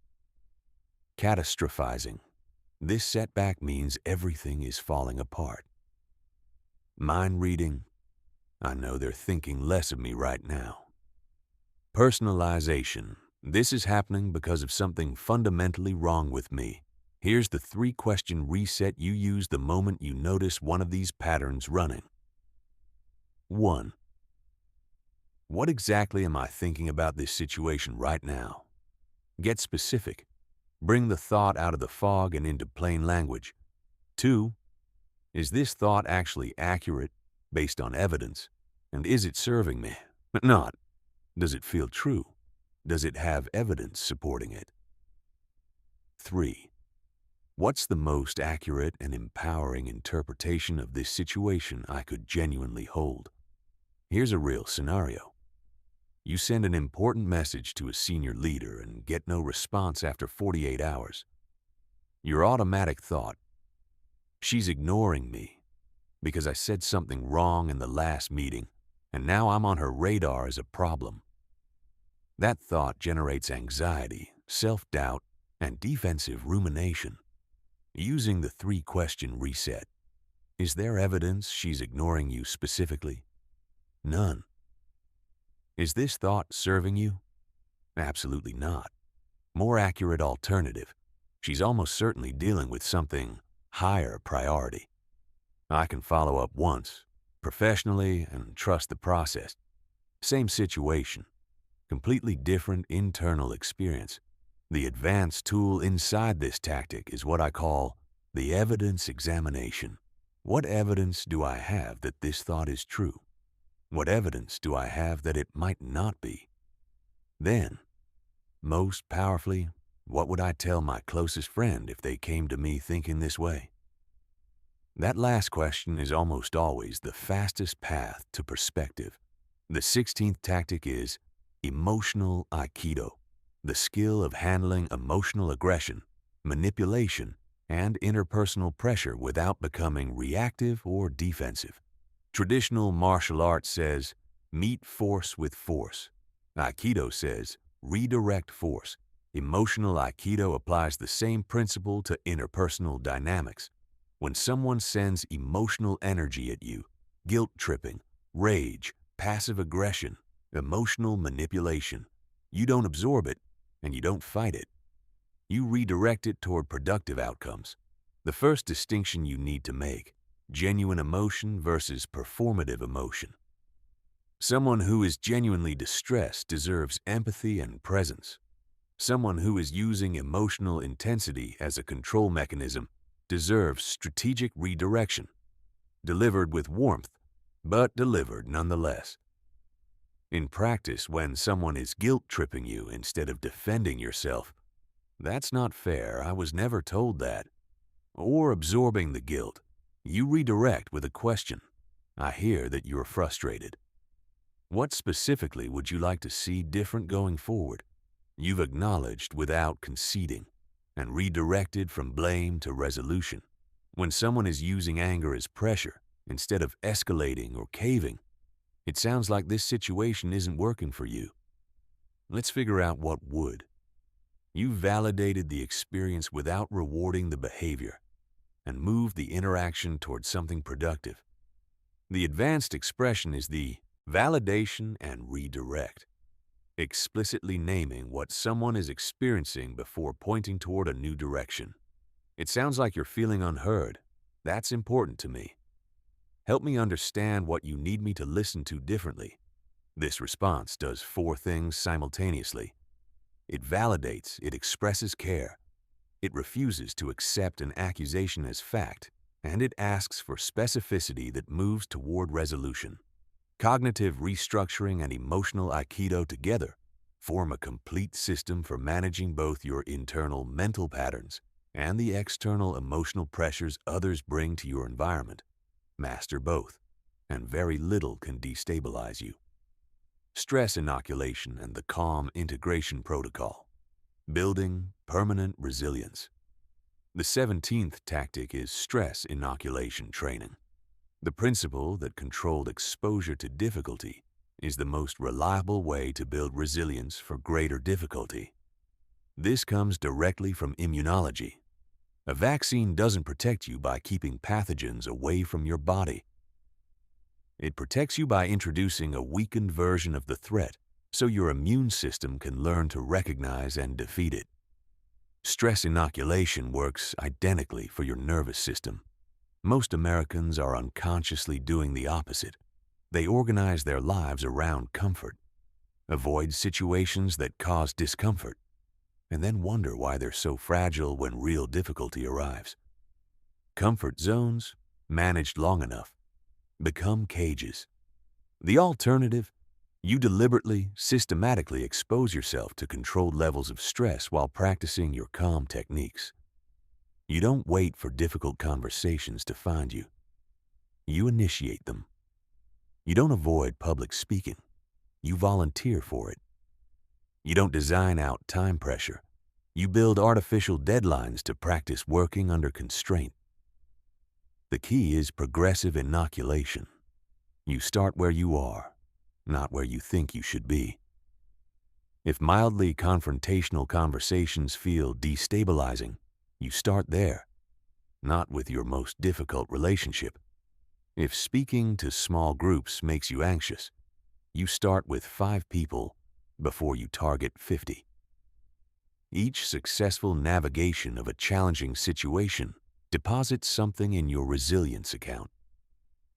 Catastrophizing. This setback means everything is falling apart. Mind reading. I know they're thinking less of me right now. Personalization. This is happening because of something fundamentally wrong with me. Here's the 3-question reset you use the moment you notice one of these patterns running. 1. What exactly am I thinking about this situation right now? Get specific. Bring the thought out of the fog and into plain language. 2. Is this thought actually accurate, based on evidence? And is it serving me? Not. Does it feel true? Does it have evidence supporting it? 3. What's the most accurate and empowering interpretation of this situation I could genuinely hold? Here's a real scenario. You send an important message to a senior leader and get no response after 48 hours. Your automatic thought, she's ignoring me because I said something wrong in the last meeting, and now I'm on her radar as a problem. That thought generates anxiety, self-doubt, and defensive rumination. Using the 3-question reset, is there evidence she's ignoring you specifically? None. Is this thought serving you? Absolutely not. More accurate alternative. She's almost certainly dealing with something higher priority. I can follow up once, professionally, and trust the process. Same situation. Completely different internal experience. The advanced tool inside this tactic is what I call the evidence examination. What evidence do I have that this thought is true? What evidence do I have that it might not be? Then, most powerfully, what would I tell my closest friend if they came to me thinking this way? That last question is almost always the fastest path to perspective. The 16th tactic is emotional aikido, the skill of handling emotional aggression, manipulation, and interpersonal pressure without becoming reactive or defensive. Traditional martial arts says, meet force with force. Aikido says, redirect force. Emotional Aikido applies the same principle to interpersonal dynamics. When someone sends emotional energy at you, guilt-tripping, rage, passive aggression, emotional manipulation, you don't absorb it and you don't fight it. You redirect it toward productive outcomes. The first distinction you need to make: genuine emotion versus performative emotion. Someone who is genuinely distressed deserves empathy and presence. Someone who is using emotional intensity as a control mechanism deserves strategic redirection, delivered with warmth, but delivered nonetheless. In practice, when someone is guilt-tripping you instead of defending yourself, that's not fair, I was never told that, or absorbing the guilt, you redirect with a question. I hear that you're frustrated. What specifically would you like to see different going forward? You've acknowledged without conceding and redirected from blame to resolution. When someone is using anger as pressure instead of escalating or caving, it sounds like this situation isn't working for you. Let's figure out what would. You validated the experience without rewarding the behavior and moved the interaction towards something productive. The advanced expression is the validation and redirect, explicitly naming what someone is experiencing before pointing toward a new direction. It sounds like you're feeling unheard. That's important to me. Help me understand what you need me to listen to differently. This response does 4 things simultaneously. It validates, it expresses care, it refuses to accept an accusation as fact, and it asks for specificity that moves toward resolution. Cognitive restructuring and emotional aikido together form a complete system for managing both your internal mental patterns and the external emotional pressures others bring to your environment. Master both, and very little can destabilize you. Stress inoculation and the calm integration protocol. Building permanent resilience. The 17th tactic is stress inoculation training. The principle that controlled exposure to difficulty is the most reliable way to build resilience for greater difficulty. This comes directly from immunology. A vaccine doesn't protect you by keeping pathogens away from your body. It protects you by introducing a weakened version of the threat so your immune system can learn to recognize and defeat it. Stress inoculation works identically for your nervous system. Most Americans are unconsciously doing the opposite. They organize their lives around comfort, avoid situations that cause discomfort, and then wonder why they're so fragile when real difficulty arrives. Comfort zones, managed long enough, become cages. The alternative: you deliberately, systematically expose yourself to controlled levels of stress while practicing your calm techniques. You don't wait for difficult conversations to find you. You initiate them. You don't avoid public speaking. You volunteer for it. You don't design out time pressure. You build artificial deadlines to practice working under constraint. The key is progressive inoculation. You start where you are, not where you think you should be. If mildly confrontational conversations feel destabilizing, you start there, not with your most difficult relationship. If speaking to small groups makes you anxious, you start with 5 people before you target 50. Each successful navigation of a challenging situation deposits something in your resilience account.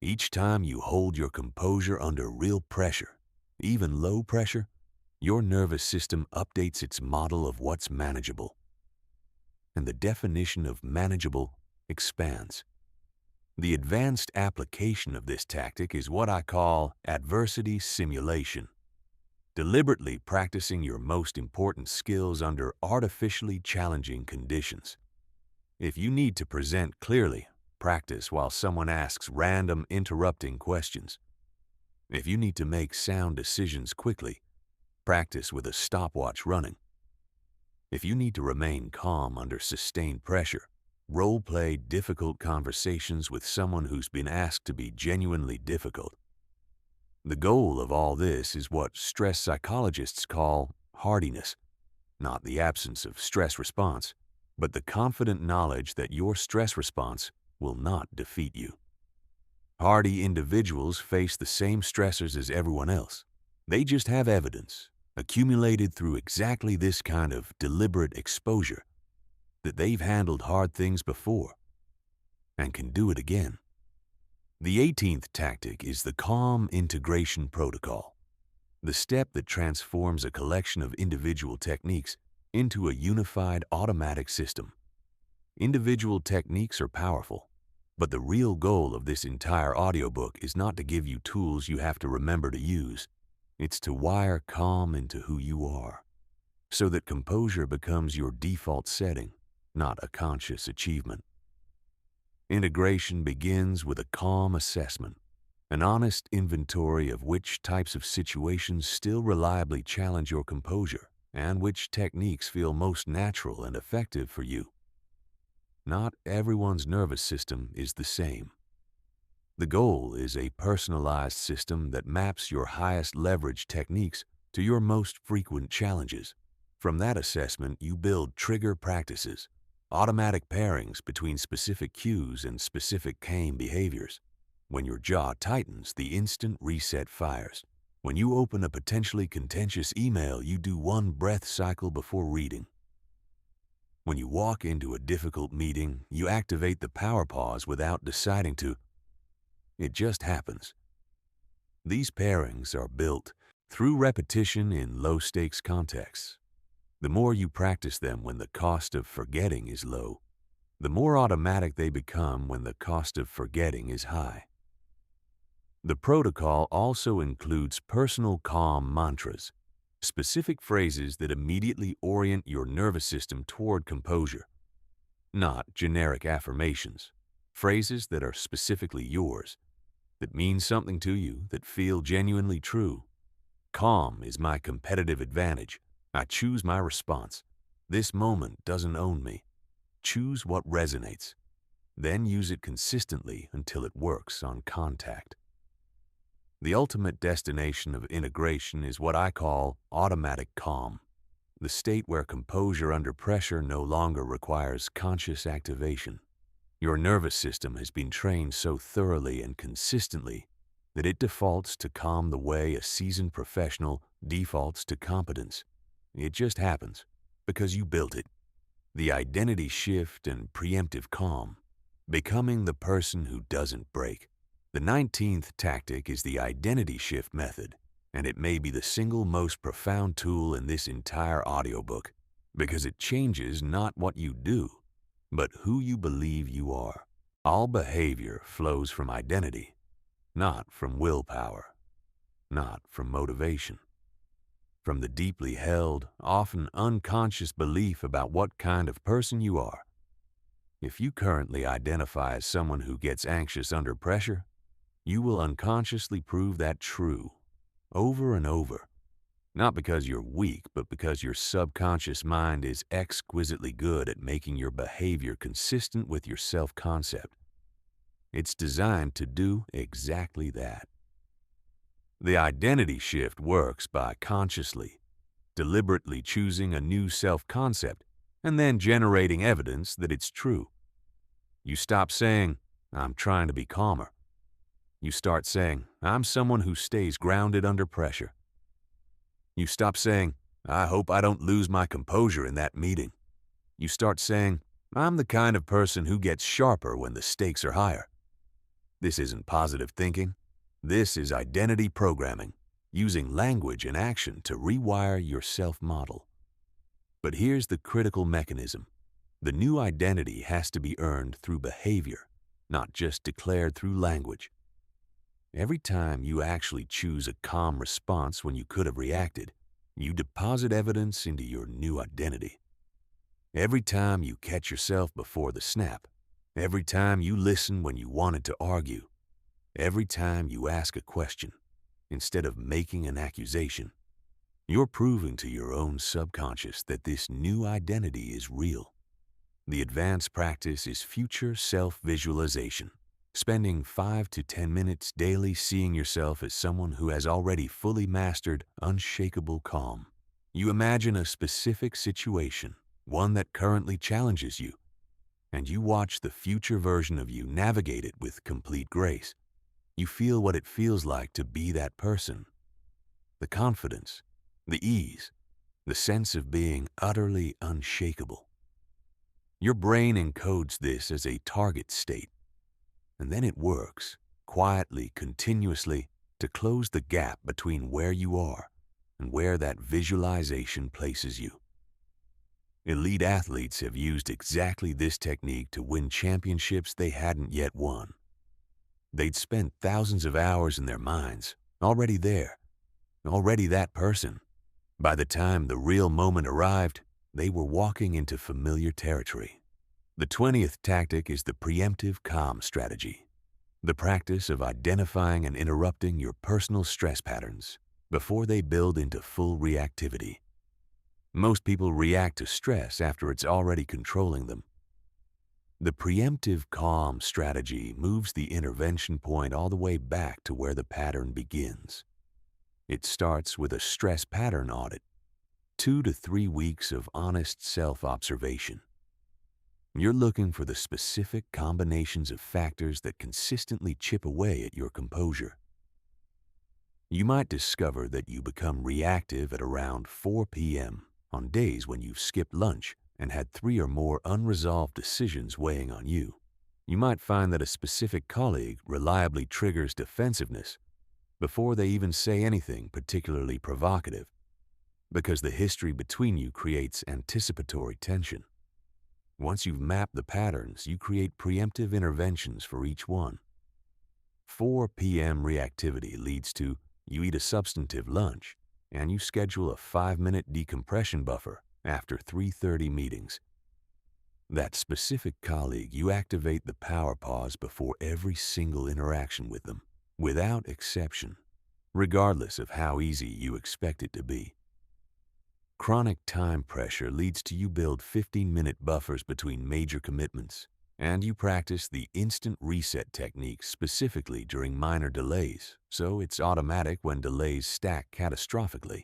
Each time you hold your composure under real pressure, even low pressure, your nervous system updates its model of what's manageable. And the definition of manageable expands. The advanced application of this tactic is what I call adversity simulation. Deliberately practicing your most important skills under artificially challenging conditions. If you need to present clearly, practice while someone asks random interrupting questions. If you need to make sound decisions quickly, practice with a stopwatch running. If you need to remain calm under sustained pressure, role-play difficult conversations with someone who's been asked to be genuinely difficult. The goal of all this is what stress psychologists call hardiness, not the absence of stress response, but the confident knowledge that your stress response will not defeat you. Hardy individuals face the same stressors as everyone else. They just have evidence, accumulated through exactly this kind of deliberate exposure, that they've handled hard things before and can do it again. The 18th tactic is the calm integration protocol, the step that transforms a collection of individual techniques into a unified automatic system. Individual techniques are powerful, but the real goal of this entire audiobook is not to give you tools you have to remember to use. It's to wire calm into who you are, so that composure becomes your default setting, not a conscious achievement. Integration begins with a calm assessment, an honest inventory of which types of situations still reliably challenge your composure and which techniques feel most natural and effective for you. Not everyone's nervous system is the same. The goal is a personalized system that maps your highest leverage techniques to your most frequent challenges. From that assessment, you build trigger practices, automatic pairings between specific cues and specific calm behaviors. When your jaw tightens, the instant reset fires. When you open a potentially contentious email, you do one breath cycle before reading. When you walk into a difficult meeting, you activate the power pause without deciding to. It just happens. These pairings are built through repetition in low-stakes contexts. The more you practice them when the cost of forgetting is low, the more automatic they become when the cost of forgetting is high. The protocol also includes personal calm mantras, specific phrases that immediately orient your nervous system toward composure. Not generic affirmations, phrases that are specifically yours, that mean something to you, that feel genuinely true. Calm is my competitive advantage. I choose my response. This moment doesn't own me. Choose what resonates. Then use it consistently until it works on contact. The ultimate destination of integration is what I call automatic calm, the state where composure under pressure no longer requires conscious activation. Your nervous system has been trained so thoroughly and consistently that it defaults to calm the way a seasoned professional defaults to competence. It just happens because you built it. The identity shift and preemptive calm, becoming the person who doesn't break. The 19th tactic is the identity shift method, and it may be the single most profound tool in this entire audiobook because it changes not what you do, but who you believe you are. All behavior flows from identity, not from willpower, not from motivation. From the deeply held, often unconscious belief about what kind of person you are. If you currently identify as someone who gets anxious under pressure, you will unconsciously prove that true, over and over. Not because you're weak, but because your subconscious mind is exquisitely good at making your behavior consistent with your self-concept. It's designed to do exactly that. The identity shift works by consciously, deliberately choosing a new self-concept and then generating evidence that it's true. You stop saying, "I'm trying to be calmer." You start saying, "I'm someone who stays grounded under pressure." You stop saying, "I hope I don't lose my composure in that meeting." You start saying, "I'm the kind of person who gets sharper when the stakes are higher." This isn't positive thinking. This is identity programming, using language and action to rewire your self-model. But here's the critical mechanism. The new identity has to be earned through behavior, not just declared through language. Every time you actually choose a calm response when you could have reacted, you deposit evidence into your new identity. Every time you catch yourself before the snap, every time you listen when you wanted to argue, every time you ask a question instead of making an accusation, you're proving to your own subconscious that this new identity is real. The advanced practice is future self-visualization. Spending 5 to 10 minutes daily seeing yourself as someone who has already fully mastered unshakable calm. You imagine a specific situation, one that currently challenges you, and you watch the future version of you navigate it with complete grace. You feel what it feels like to be that person. The confidence, the ease, the sense of being utterly unshakable. Your brain encodes this as a target state. And then it works, quietly, continuously, to close the gap between where you are and where that visualization places you. Elite athletes have used exactly this technique to win championships they hadn't yet won. They'd spent thousands of hours in their minds, already there, already that person. By the time the real moment arrived, they were walking into familiar territory. The 20th tactic is the preemptive calm strategy, the practice of identifying and interrupting your personal stress patterns before they build into full reactivity. Most people react to stress after it's already controlling them. The preemptive calm strategy moves the intervention point all the way back to where the pattern begins. It starts with a stress pattern audit, 2 to 3 weeks of honest self-observation. You're looking for the specific combinations of factors that consistently chip away at your composure. You might discover that you become reactive at around 4 p.m. on days when you've skipped lunch and had 3 or more unresolved decisions weighing on you. You might find that a specific colleague reliably triggers defensiveness before they even say anything particularly provocative, because the history between you creates anticipatory tension. Once you've mapped the patterns, you create preemptive interventions for each one. 4 p.m. reactivity leads to you eat a substantive lunch and you schedule a 5-minute decompression buffer after 3:30 meetings. That specific colleague, you activate the power pause before every single interaction with them, without exception, regardless of how easy you expect it to be. Chronic time pressure leads to you build 15-minute buffers between major commitments, and you practice the instant reset technique specifically during minor delays, so it's automatic when delays stack catastrophically.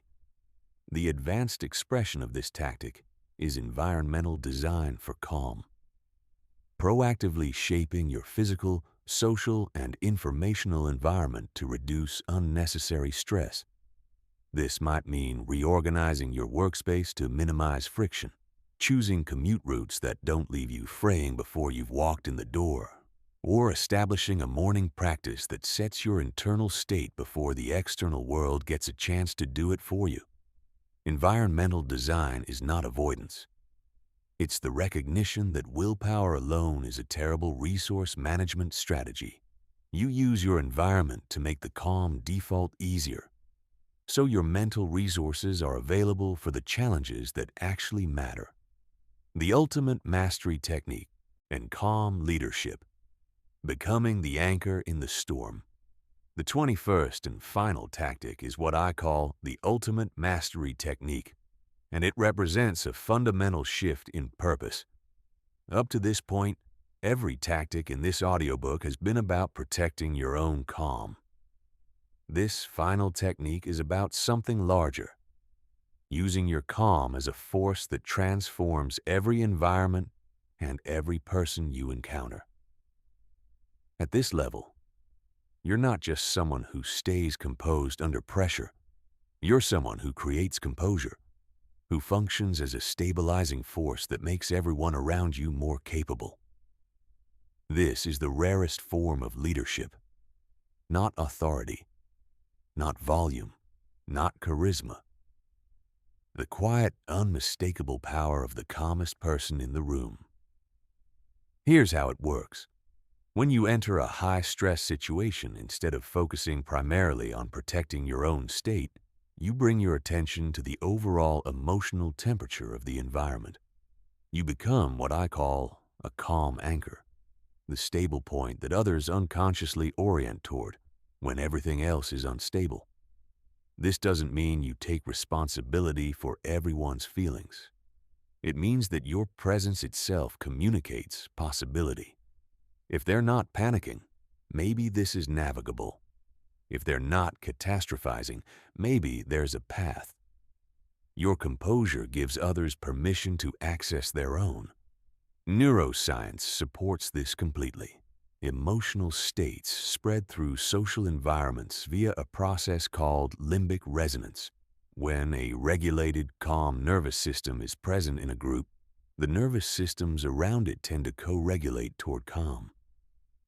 The advanced expression of this tactic is environmental design for calm. Proactively shaping your physical, social, and informational environment to reduce unnecessary stress. This might mean reorganizing your workspace to minimize friction, choosing commute routes that don't leave you fraying before you've walked in the door, or establishing a morning practice that sets your internal state before the external world gets a chance to do it for you. Environmental design is not avoidance. It's the recognition that willpower alone is a terrible resource management strategy. You use your environment to make the calm default easier, so your mental resources are available for the challenges that actually matter. The ultimate mastery technique and calm leadership, becoming the anchor in the storm. The 21st and final tactic is what I call the ultimate mastery technique, and it represents a fundamental shift in purpose. Up to this point, every tactic in this audiobook has been about protecting your own calm. This final technique is about something larger, using your calm as a force that transforms every environment and every person you encounter. At this level, you're not just someone who stays composed under pressure. You're someone who creates composure, who functions as a stabilizing force that makes everyone around you more capable. This is the rarest form of leadership, not authority, not volume, not charisma. The quiet, unmistakable power of the calmest person in the room. Here's how it works. When you enter a high-stress situation, instead of focusing primarily on protecting your own state, you bring your attention to the overall emotional temperature of the environment. You become what I call a calm anchor, the stable point that others unconsciously orient toward when everything else is unstable. This doesn't mean you take responsibility for everyone's feelings. It means that your presence itself communicates possibility. If they're not panicking, maybe this is navigable. If they're not catastrophizing, maybe there's a path. Your composure gives others permission to access their own. Neuroscience supports this completely. Emotional states spread through social environments via a process called limbic resonance. When a regulated, calm nervous system is present in a group, the nervous systems around it tend to co-regulate toward calm.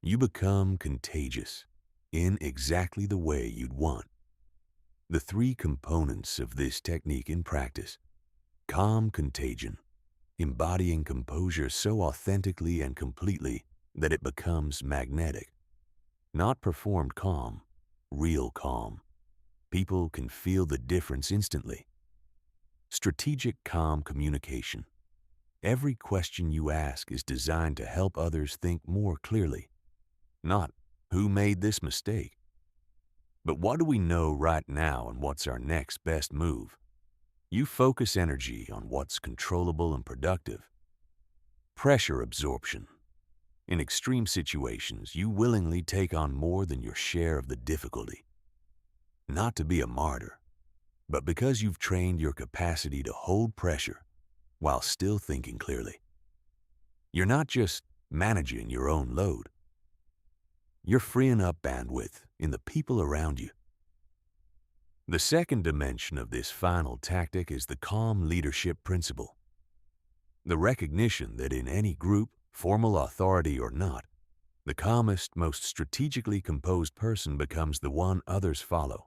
You become contagious in exactly the way you'd want. The 3 components of this technique in practice: calm contagion, embodying composure so authentically and completely that it becomes magnetic. Not performed calm, real calm. People can feel the difference instantly. Strategic calm communication. Every question you ask is designed to help others think more clearly. Not, who made this mistake? But what do we know right now and what's our next best move? You focus energy on what's controllable and productive. Pressure absorption. In extreme situations, you willingly take on more than your share of the difficulty. Not to be a martyr, but because you've trained your capacity to hold pressure while still thinking clearly. You're not just managing your own load. You're freeing up bandwidth in the people around you. The second dimension of this final tactic is the calm leadership principle. The recognition that in any group, formal authority or not, the calmest, most strategically composed person becomes the one others follow.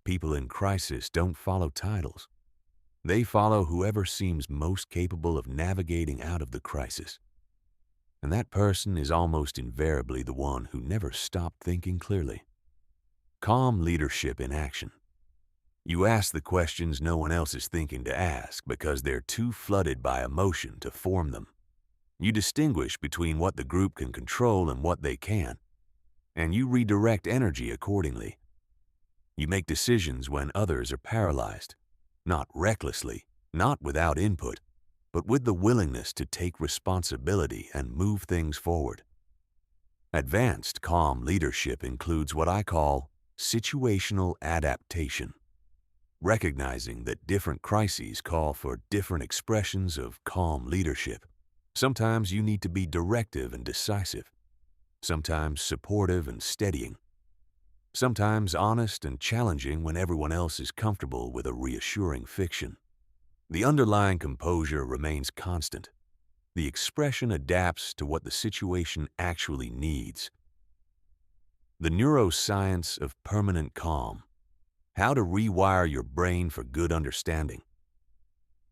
People in crisis don't follow titles. They follow whoever seems most capable of navigating out of the crisis. And that person is almost invariably the one who never stopped thinking clearly. Calm leadership in action. You ask the questions no one else is thinking to ask because they're too flooded by emotion to form them. You distinguish between what the group can control and what they can't, and you redirect energy accordingly. You make decisions when others are paralyzed, not recklessly, not without input, but with the willingness to take responsibility and move things forward. Advanced calm leadership includes what I call situational adaptation, recognizing that different crises call for different expressions of calm leadership. Sometimes you need to be directive and decisive, sometimes supportive and steadying, sometimes honest and challenging when everyone else is comfortable with a reassuring fiction. The underlying composure remains constant. The expression adapts to what the situation actually needs. The neuroscience of permanent calm. How to rewire your brain for good understanding.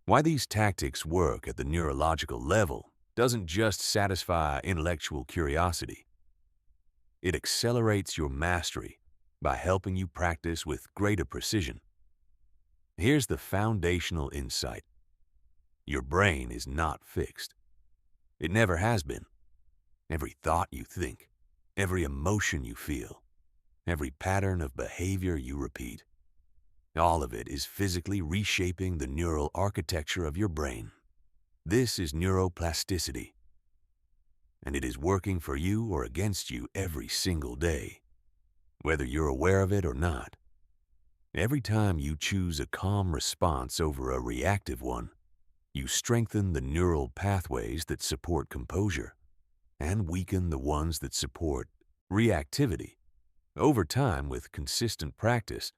Why these tactics work at the neurological level doesn't just satisfy intellectual curiosity. It accelerates your mastery by helping you practice with greater precision. Here's the foundational insight. Your brain is not fixed. It never has been. Every thought you think, every emotion you feel, every pattern of behavior you repeat, all of it is physically reshaping the neural architecture of your brain. This is neuroplasticity, and it is working for you or against you every single day, whether you're aware of it or not. Every time you choose a calm response over a reactive one, you strengthen the neural pathways that support composure and weaken the ones that support reactivity. Over time, with consistent practice,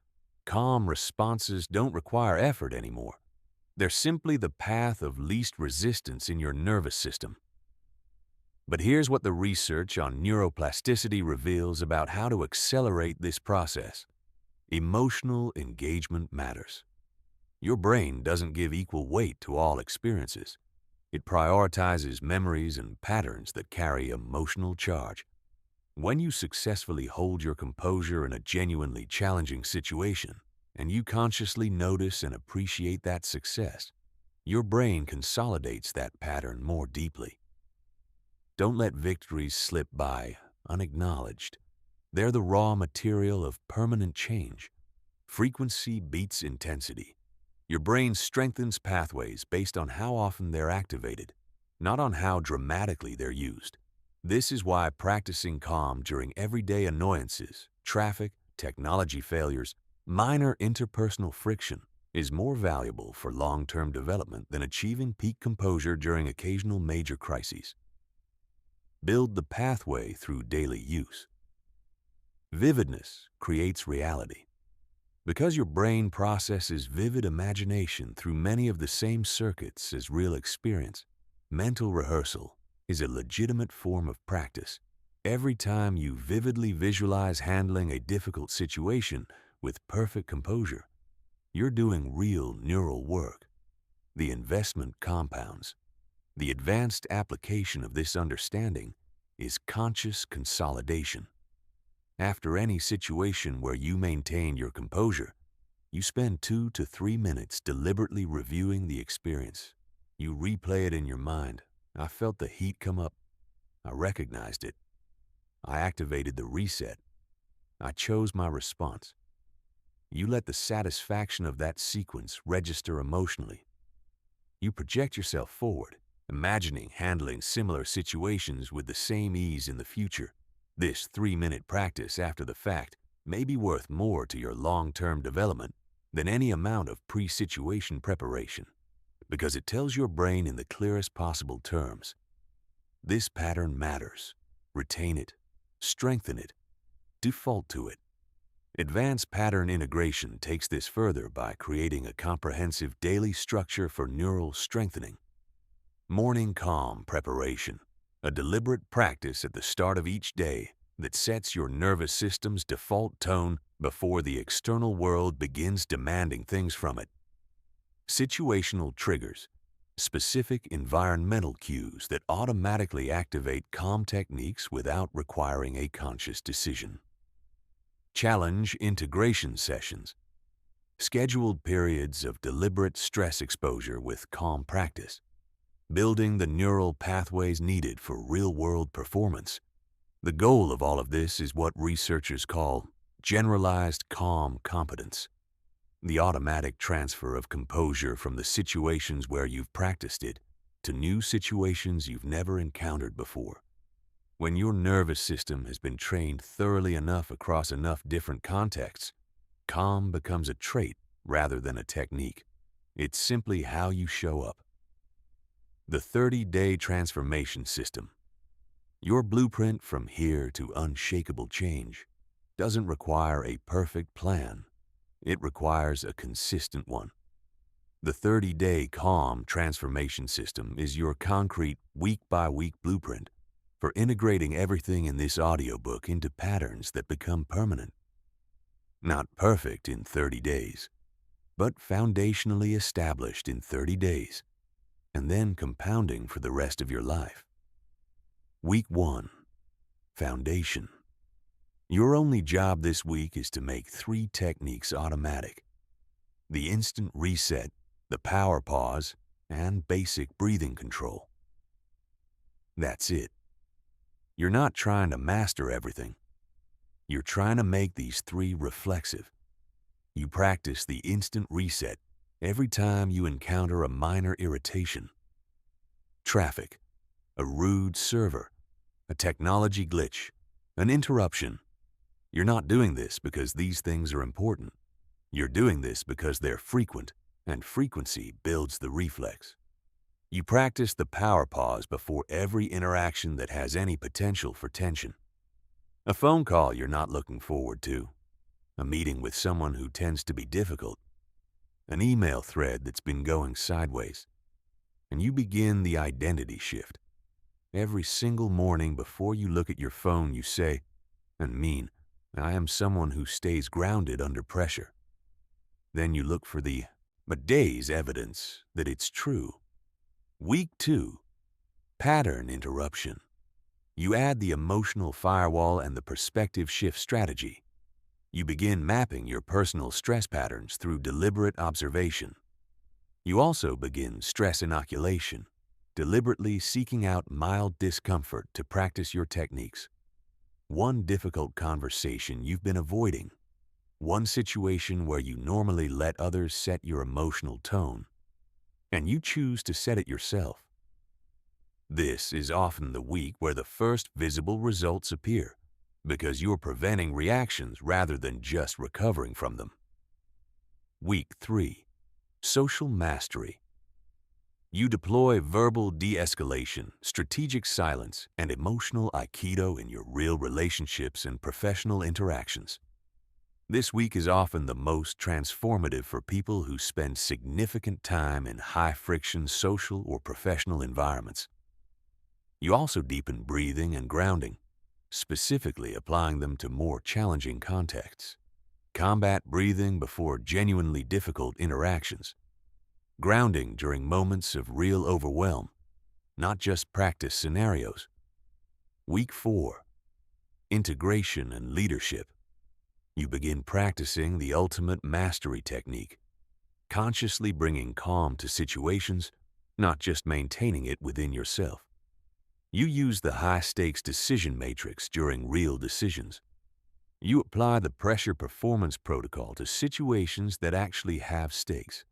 calm responses don't require effort anymore. They're simply the path of least resistance in your nervous system. But here's what the research on neuroplasticity reveals about how to accelerate this process. Emotional engagement matters. Your brain doesn't give equal weight to all experiences. It prioritizes memories and patterns that carry emotional charge. When you successfully hold your composure in a genuinely challenging situation, and you consciously notice and appreciate that success, your brain consolidates that pattern more deeply. Don't let victories slip by unacknowledged. They're the raw material of permanent change. Frequency beats intensity. Your brain strengthens pathways based on how often they're activated, not on how dramatically they're used. This is why practicing calm during everyday annoyances, traffic, technology failures, minor interpersonal friction is more valuable for long-term development than achieving peak composure during occasional major crises. Build the pathway through daily use. Vividness creates reality. Because your brain processes vivid imagination through many of the same circuits as real experience, mental rehearsal is a legitimate form of practice. Every time you vividly visualize handling a difficult situation with perfect composure, you're doing real neural work. The investment compounds. The advanced application of this understanding is conscious consolidation. After any situation where you maintain your composure, you spend 2 to 3 minutes deliberately reviewing the experience. You replay it in your mind. I felt the heat come up. I recognized it. I activated the reset. I chose my response. You let the satisfaction of that sequence register emotionally. You project yourself forward, imagining handling similar situations with the same ease in the future. This 3-minute practice after the fact may be worth more to your long-term development than any amount of pre-situation preparation, because it tells your brain in the clearest possible terms, this pattern matters. Retain it, strengthen it, default to it. Advanced pattern integration takes this further by creating a comprehensive daily structure for neural strengthening. Morning calm preparation, a deliberate practice at the start of each day that sets your nervous system's default tone before the external world begins demanding things from it. Situational triggers, specific environmental cues that automatically activate calm techniques without requiring a conscious decision. Challenge integration sessions, scheduled periods of deliberate stress exposure with calm practice, building the neural pathways needed for real-world performance. The goal of all of this is what researchers call generalized calm competence, the automatic transfer of composure from the situations where you've practiced it to new situations you've never encountered before. When your nervous system has been trained thoroughly enough across enough different contexts, calm becomes a trait rather than a technique. It's simply how you show up. The 30-day transformation system. Your blueprint from here to unshakable change doesn't require a perfect plan. It requires a consistent one. The 30-day calm transformation system is your concrete week-by-week blueprint for integrating everything in this audiobook into patterns that become permanent. Not perfect in 30 days, but foundationally established in 30 days, and then compounding for the rest of your life. Week 1. Foundation. Your only job this week is to make 3 techniques automatic: the instant reset, the power pause, and basic breathing control. That's it. You're not trying to master everything. You're trying to make these 3 reflexive. You practice the instant reset every time you encounter a minor irritation. Traffic, a rude server, a technology glitch, an interruption. You're not doing this because these things are important. You're doing this because they're frequent, and frequency builds the reflex. You practice the power pause before every interaction that has any potential for tension. A phone call you're not looking forward to, a meeting with someone who tends to be difficult, an email thread that's been going sideways, and you begin the identity shift. Every single morning before you look at your phone, you say, and mean, I am someone who stays grounded under pressure. Then you look for the day's evidence that it's true. Week 2. Pattern interruption. You add the emotional firewall and the perspective shift strategy. You begin mapping your personal stress patterns through deliberate observation. You also begin stress inoculation, deliberately seeking out mild discomfort to practice your techniques. One difficult conversation you've been avoiding, one situation where you normally let others set your emotional tone, and you choose to set it yourself. This is often the week where the first visible results appear, because you're preventing reactions rather than just recovering from them. Week 3. Social mastery. You deploy verbal de-escalation, strategic silence, and emotional aikido in your real relationships and professional interactions. This week is often the most transformative for people who spend significant time in high-friction social or professional environments. You also deepen breathing and grounding, specifically applying them to more challenging contexts. Combat breathing before genuinely difficult interactions. Grounding during moments of real overwhelm, not just practice scenarios. Week 4. Integration and leadership. You begin practicing the ultimate mastery technique, consciously bringing calm to situations, not just maintaining it within yourself. You use the high-stakes decision matrix during real decisions. You apply the pressure performance protocol to situations that actually have stakes.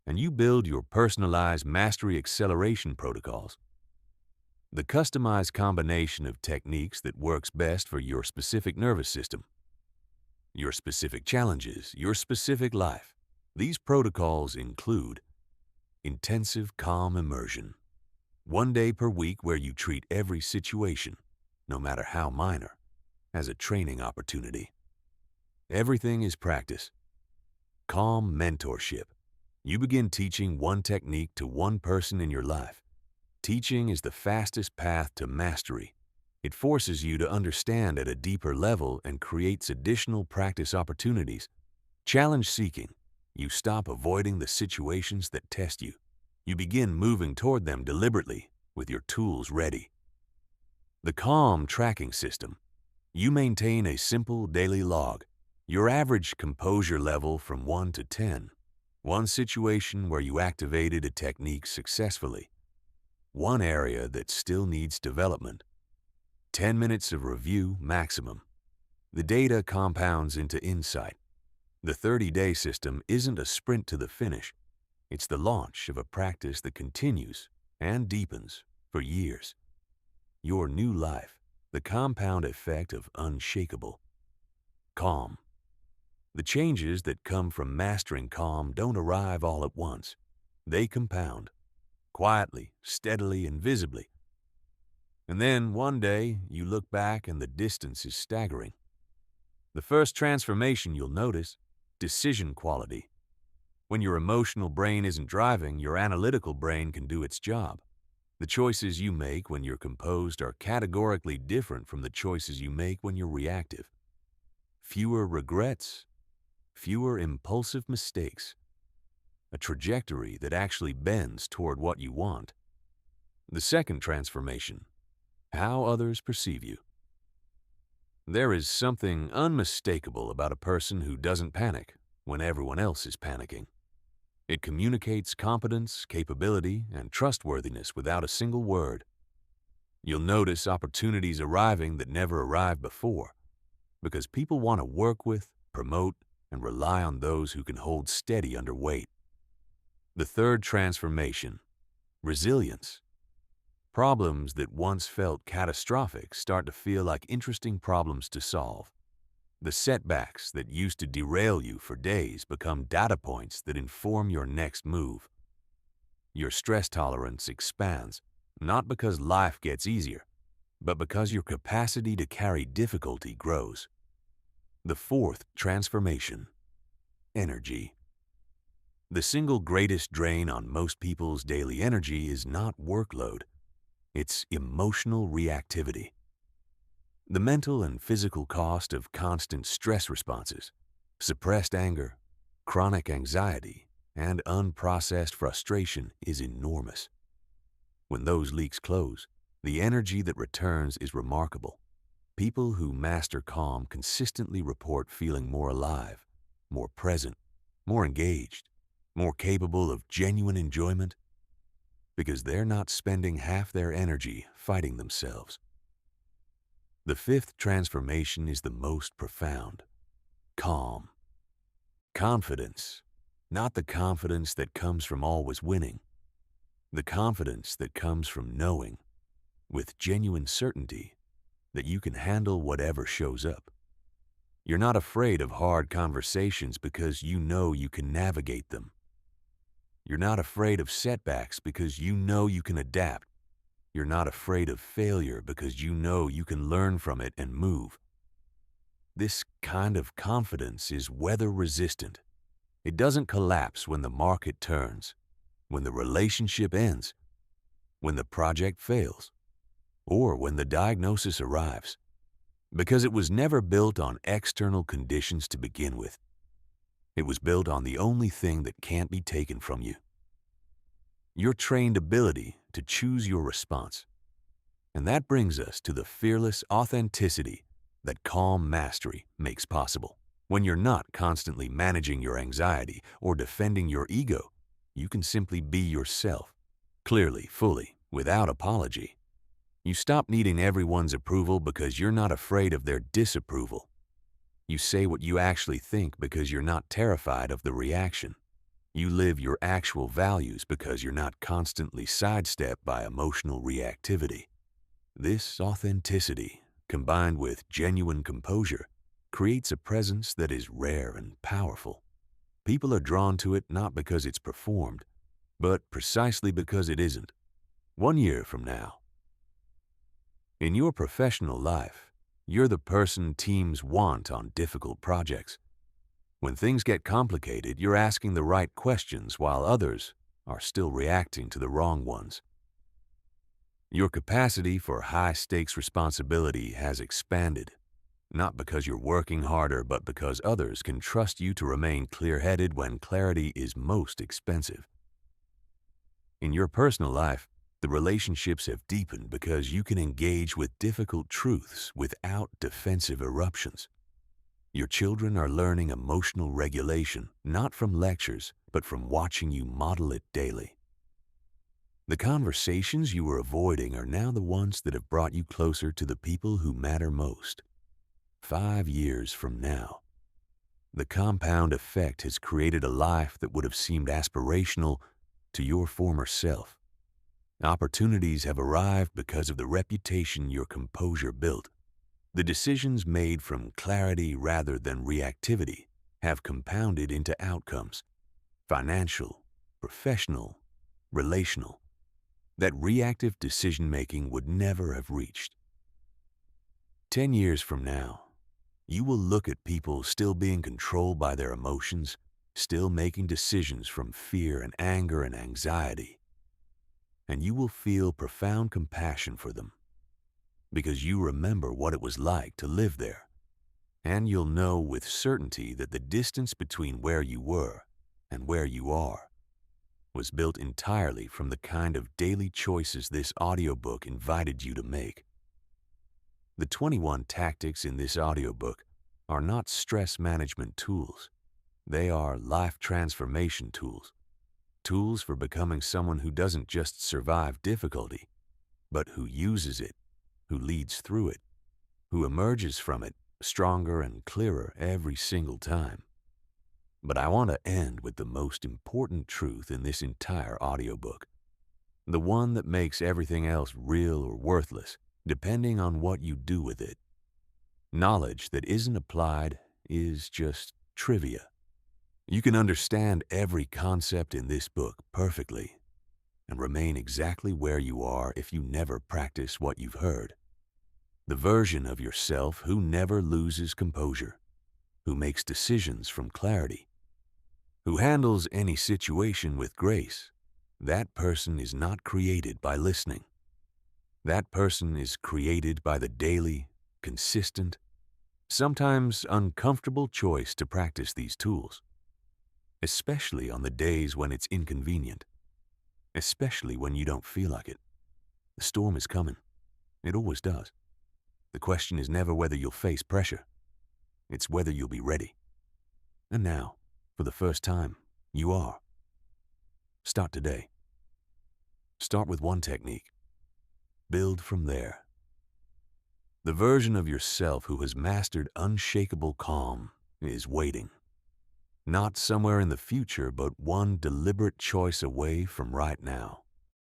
And you build your personalized mastery acceleration protocols, the customized combination of techniques that works best for your specific nervous system, your specific challenges, your specific life. These protocols include intensive calm immersion, 1 day per week where you treat every situation, no matter how minor, as a training opportunity. Everything is practice. Calm mentorship. You begin teaching one technique to one person in your life. Teaching is the fastest path to mastery. It forces you to understand at a deeper level and creates additional practice opportunities. Challenge seeking. You stop avoiding the situations that test you. You begin moving toward them deliberately with your tools ready. The calm tracking system. You maintain a simple daily log. Your average composure level from 1 to 10. One situation where you activated a technique successfully. One area that still needs development. 10 minutes of review maximum. The data compounds into insight. The 30-day system isn't a sprint to the finish. It's the launch of a practice that continues and deepens for years. Your new life, the compound effect of Unshakable. Calm. The changes that come from mastering calm don't arrive all at once. They compound, quietly, steadily, and visibly. And then one day you look back and the distance is staggering. The first transformation you'll notice, decision quality. When your emotional brain isn't driving, your analytical brain can do its job. The choices you make when you're composed are categorically different from the choices you make when you're reactive. Fewer regrets, fewer impulsive mistakes. A trajectory that actually bends toward what you want. The second transformation, how others perceive you. There is something unmistakable about a person who doesn't panic when everyone else is panicking. It communicates competence, capability, and trustworthiness without a single word. You'll notice opportunities arriving that never arrived before, because people want to work with, promote, and rely on those who can hold steady under weight. The third transformation, resilience. Problems that once felt catastrophic start to feel like interesting problems to solve. The setbacks that used to derail you for days become data points that inform your next move. Your stress tolerance expands, not because life gets easier, but because your capacity to carry difficulty grows. The fourth transformation, energy. The single greatest drain on most people's daily energy is not workload, it's emotional reactivity. The mental and physical cost of constant stress responses, suppressed anger, chronic anxiety, and unprocessed frustration is enormous. When those leaks close, the energy that returns is remarkable. People who master calm consistently report feeling more alive, more present, more engaged, more capable of genuine enjoyment, because they're not spending half their energy fighting themselves. The fifth transformation is the most profound. Calm. Confidence. Not the confidence that comes from always winning. The confidence that comes from knowing, with genuine certainty, that you can handle whatever shows up. You're not afraid of hard conversations because you know you can navigate them. You're not afraid of setbacks because you know you can adapt. You're not afraid of failure because you know you can learn from it and move. This kind of confidence is weather-resistant. It doesn't collapse when the market turns, when the relationship ends, when the project fails, or when the diagnosis arrives, because it was never built on external conditions to begin with. It was built on the only thing that can't be taken from you: your trained ability to choose your response. And that brings us to the fearless authenticity that calm mastery makes possible. When you're not constantly managing your anxiety or defending your ego, you can simply be yourself, clearly, fully, without apology. You stop needing everyone's approval because you're not afraid of their disapproval. You say what you actually think because you're not terrified of the reaction. You live your actual values because you're not constantly sidestepped by emotional reactivity. This authenticity, combined with genuine composure, creates a presence that is rare and powerful. People are drawn to it not because it's performed, but precisely because it isn't. 1 year from now, in your professional life, you're the person teams want on difficult projects. When things get complicated, you're asking the right questions while others are still reacting to the wrong ones. Your capacity for high-stakes responsibility has expanded, not because you're working harder, but because others can trust you to remain clear-headed when clarity is most expensive. In your personal life, the relationships have deepened because you can engage with difficult truths without defensive eruptions. Your children are learning emotional regulation, not from lectures, but from watching you model it daily. The conversations you were avoiding are now the ones that have brought you closer to the people who matter most. 5 years from now, the compound effect has created a life that would have seemed aspirational to your former self. Opportunities have arrived because of the reputation your composure built. The decisions made from clarity rather than reactivity have compounded into outcomes, financial, professional, relational, that reactive decision-making would never have reached. 10 years from now, you will look at people still being controlled by their emotions, still making decisions from fear and anger and anxiety, and you will feel profound compassion for them because you remember what it was like to live there, and you'll know with certainty that the distance between where you were and where you are was built entirely from the kind of daily choices this audiobook invited you to make. The 21 tactics in this audiobook are not stress management tools. They are life transformation tools. Tools for becoming someone who doesn't just survive difficulty, but who uses it, who leads through it, who emerges from it stronger and clearer every single time. But I want to end with the most important truth in this entire audiobook, the one that makes everything else real or worthless, depending on what you do with it. Knowledge that isn't applied is just trivia. You can understand every concept in this book perfectly and remain exactly where you are if you never practice what you've heard. The version of yourself who never loses composure, who makes decisions from clarity, who handles any situation with grace, that person is not created by listening. That person is created by the daily, consistent, sometimes uncomfortable choice to practice these tools, especially on the days when it's inconvenient, especially when you don't feel like it. The storm is coming. It always does. The question is never whether you'll face pressure. It's whether you'll be ready. And now, for the first time, you are. Start today. Start with one technique. Build from there. The version of yourself who has mastered unshakable calm is waiting. Not somewhere in the future, but one deliberate choice away from right now.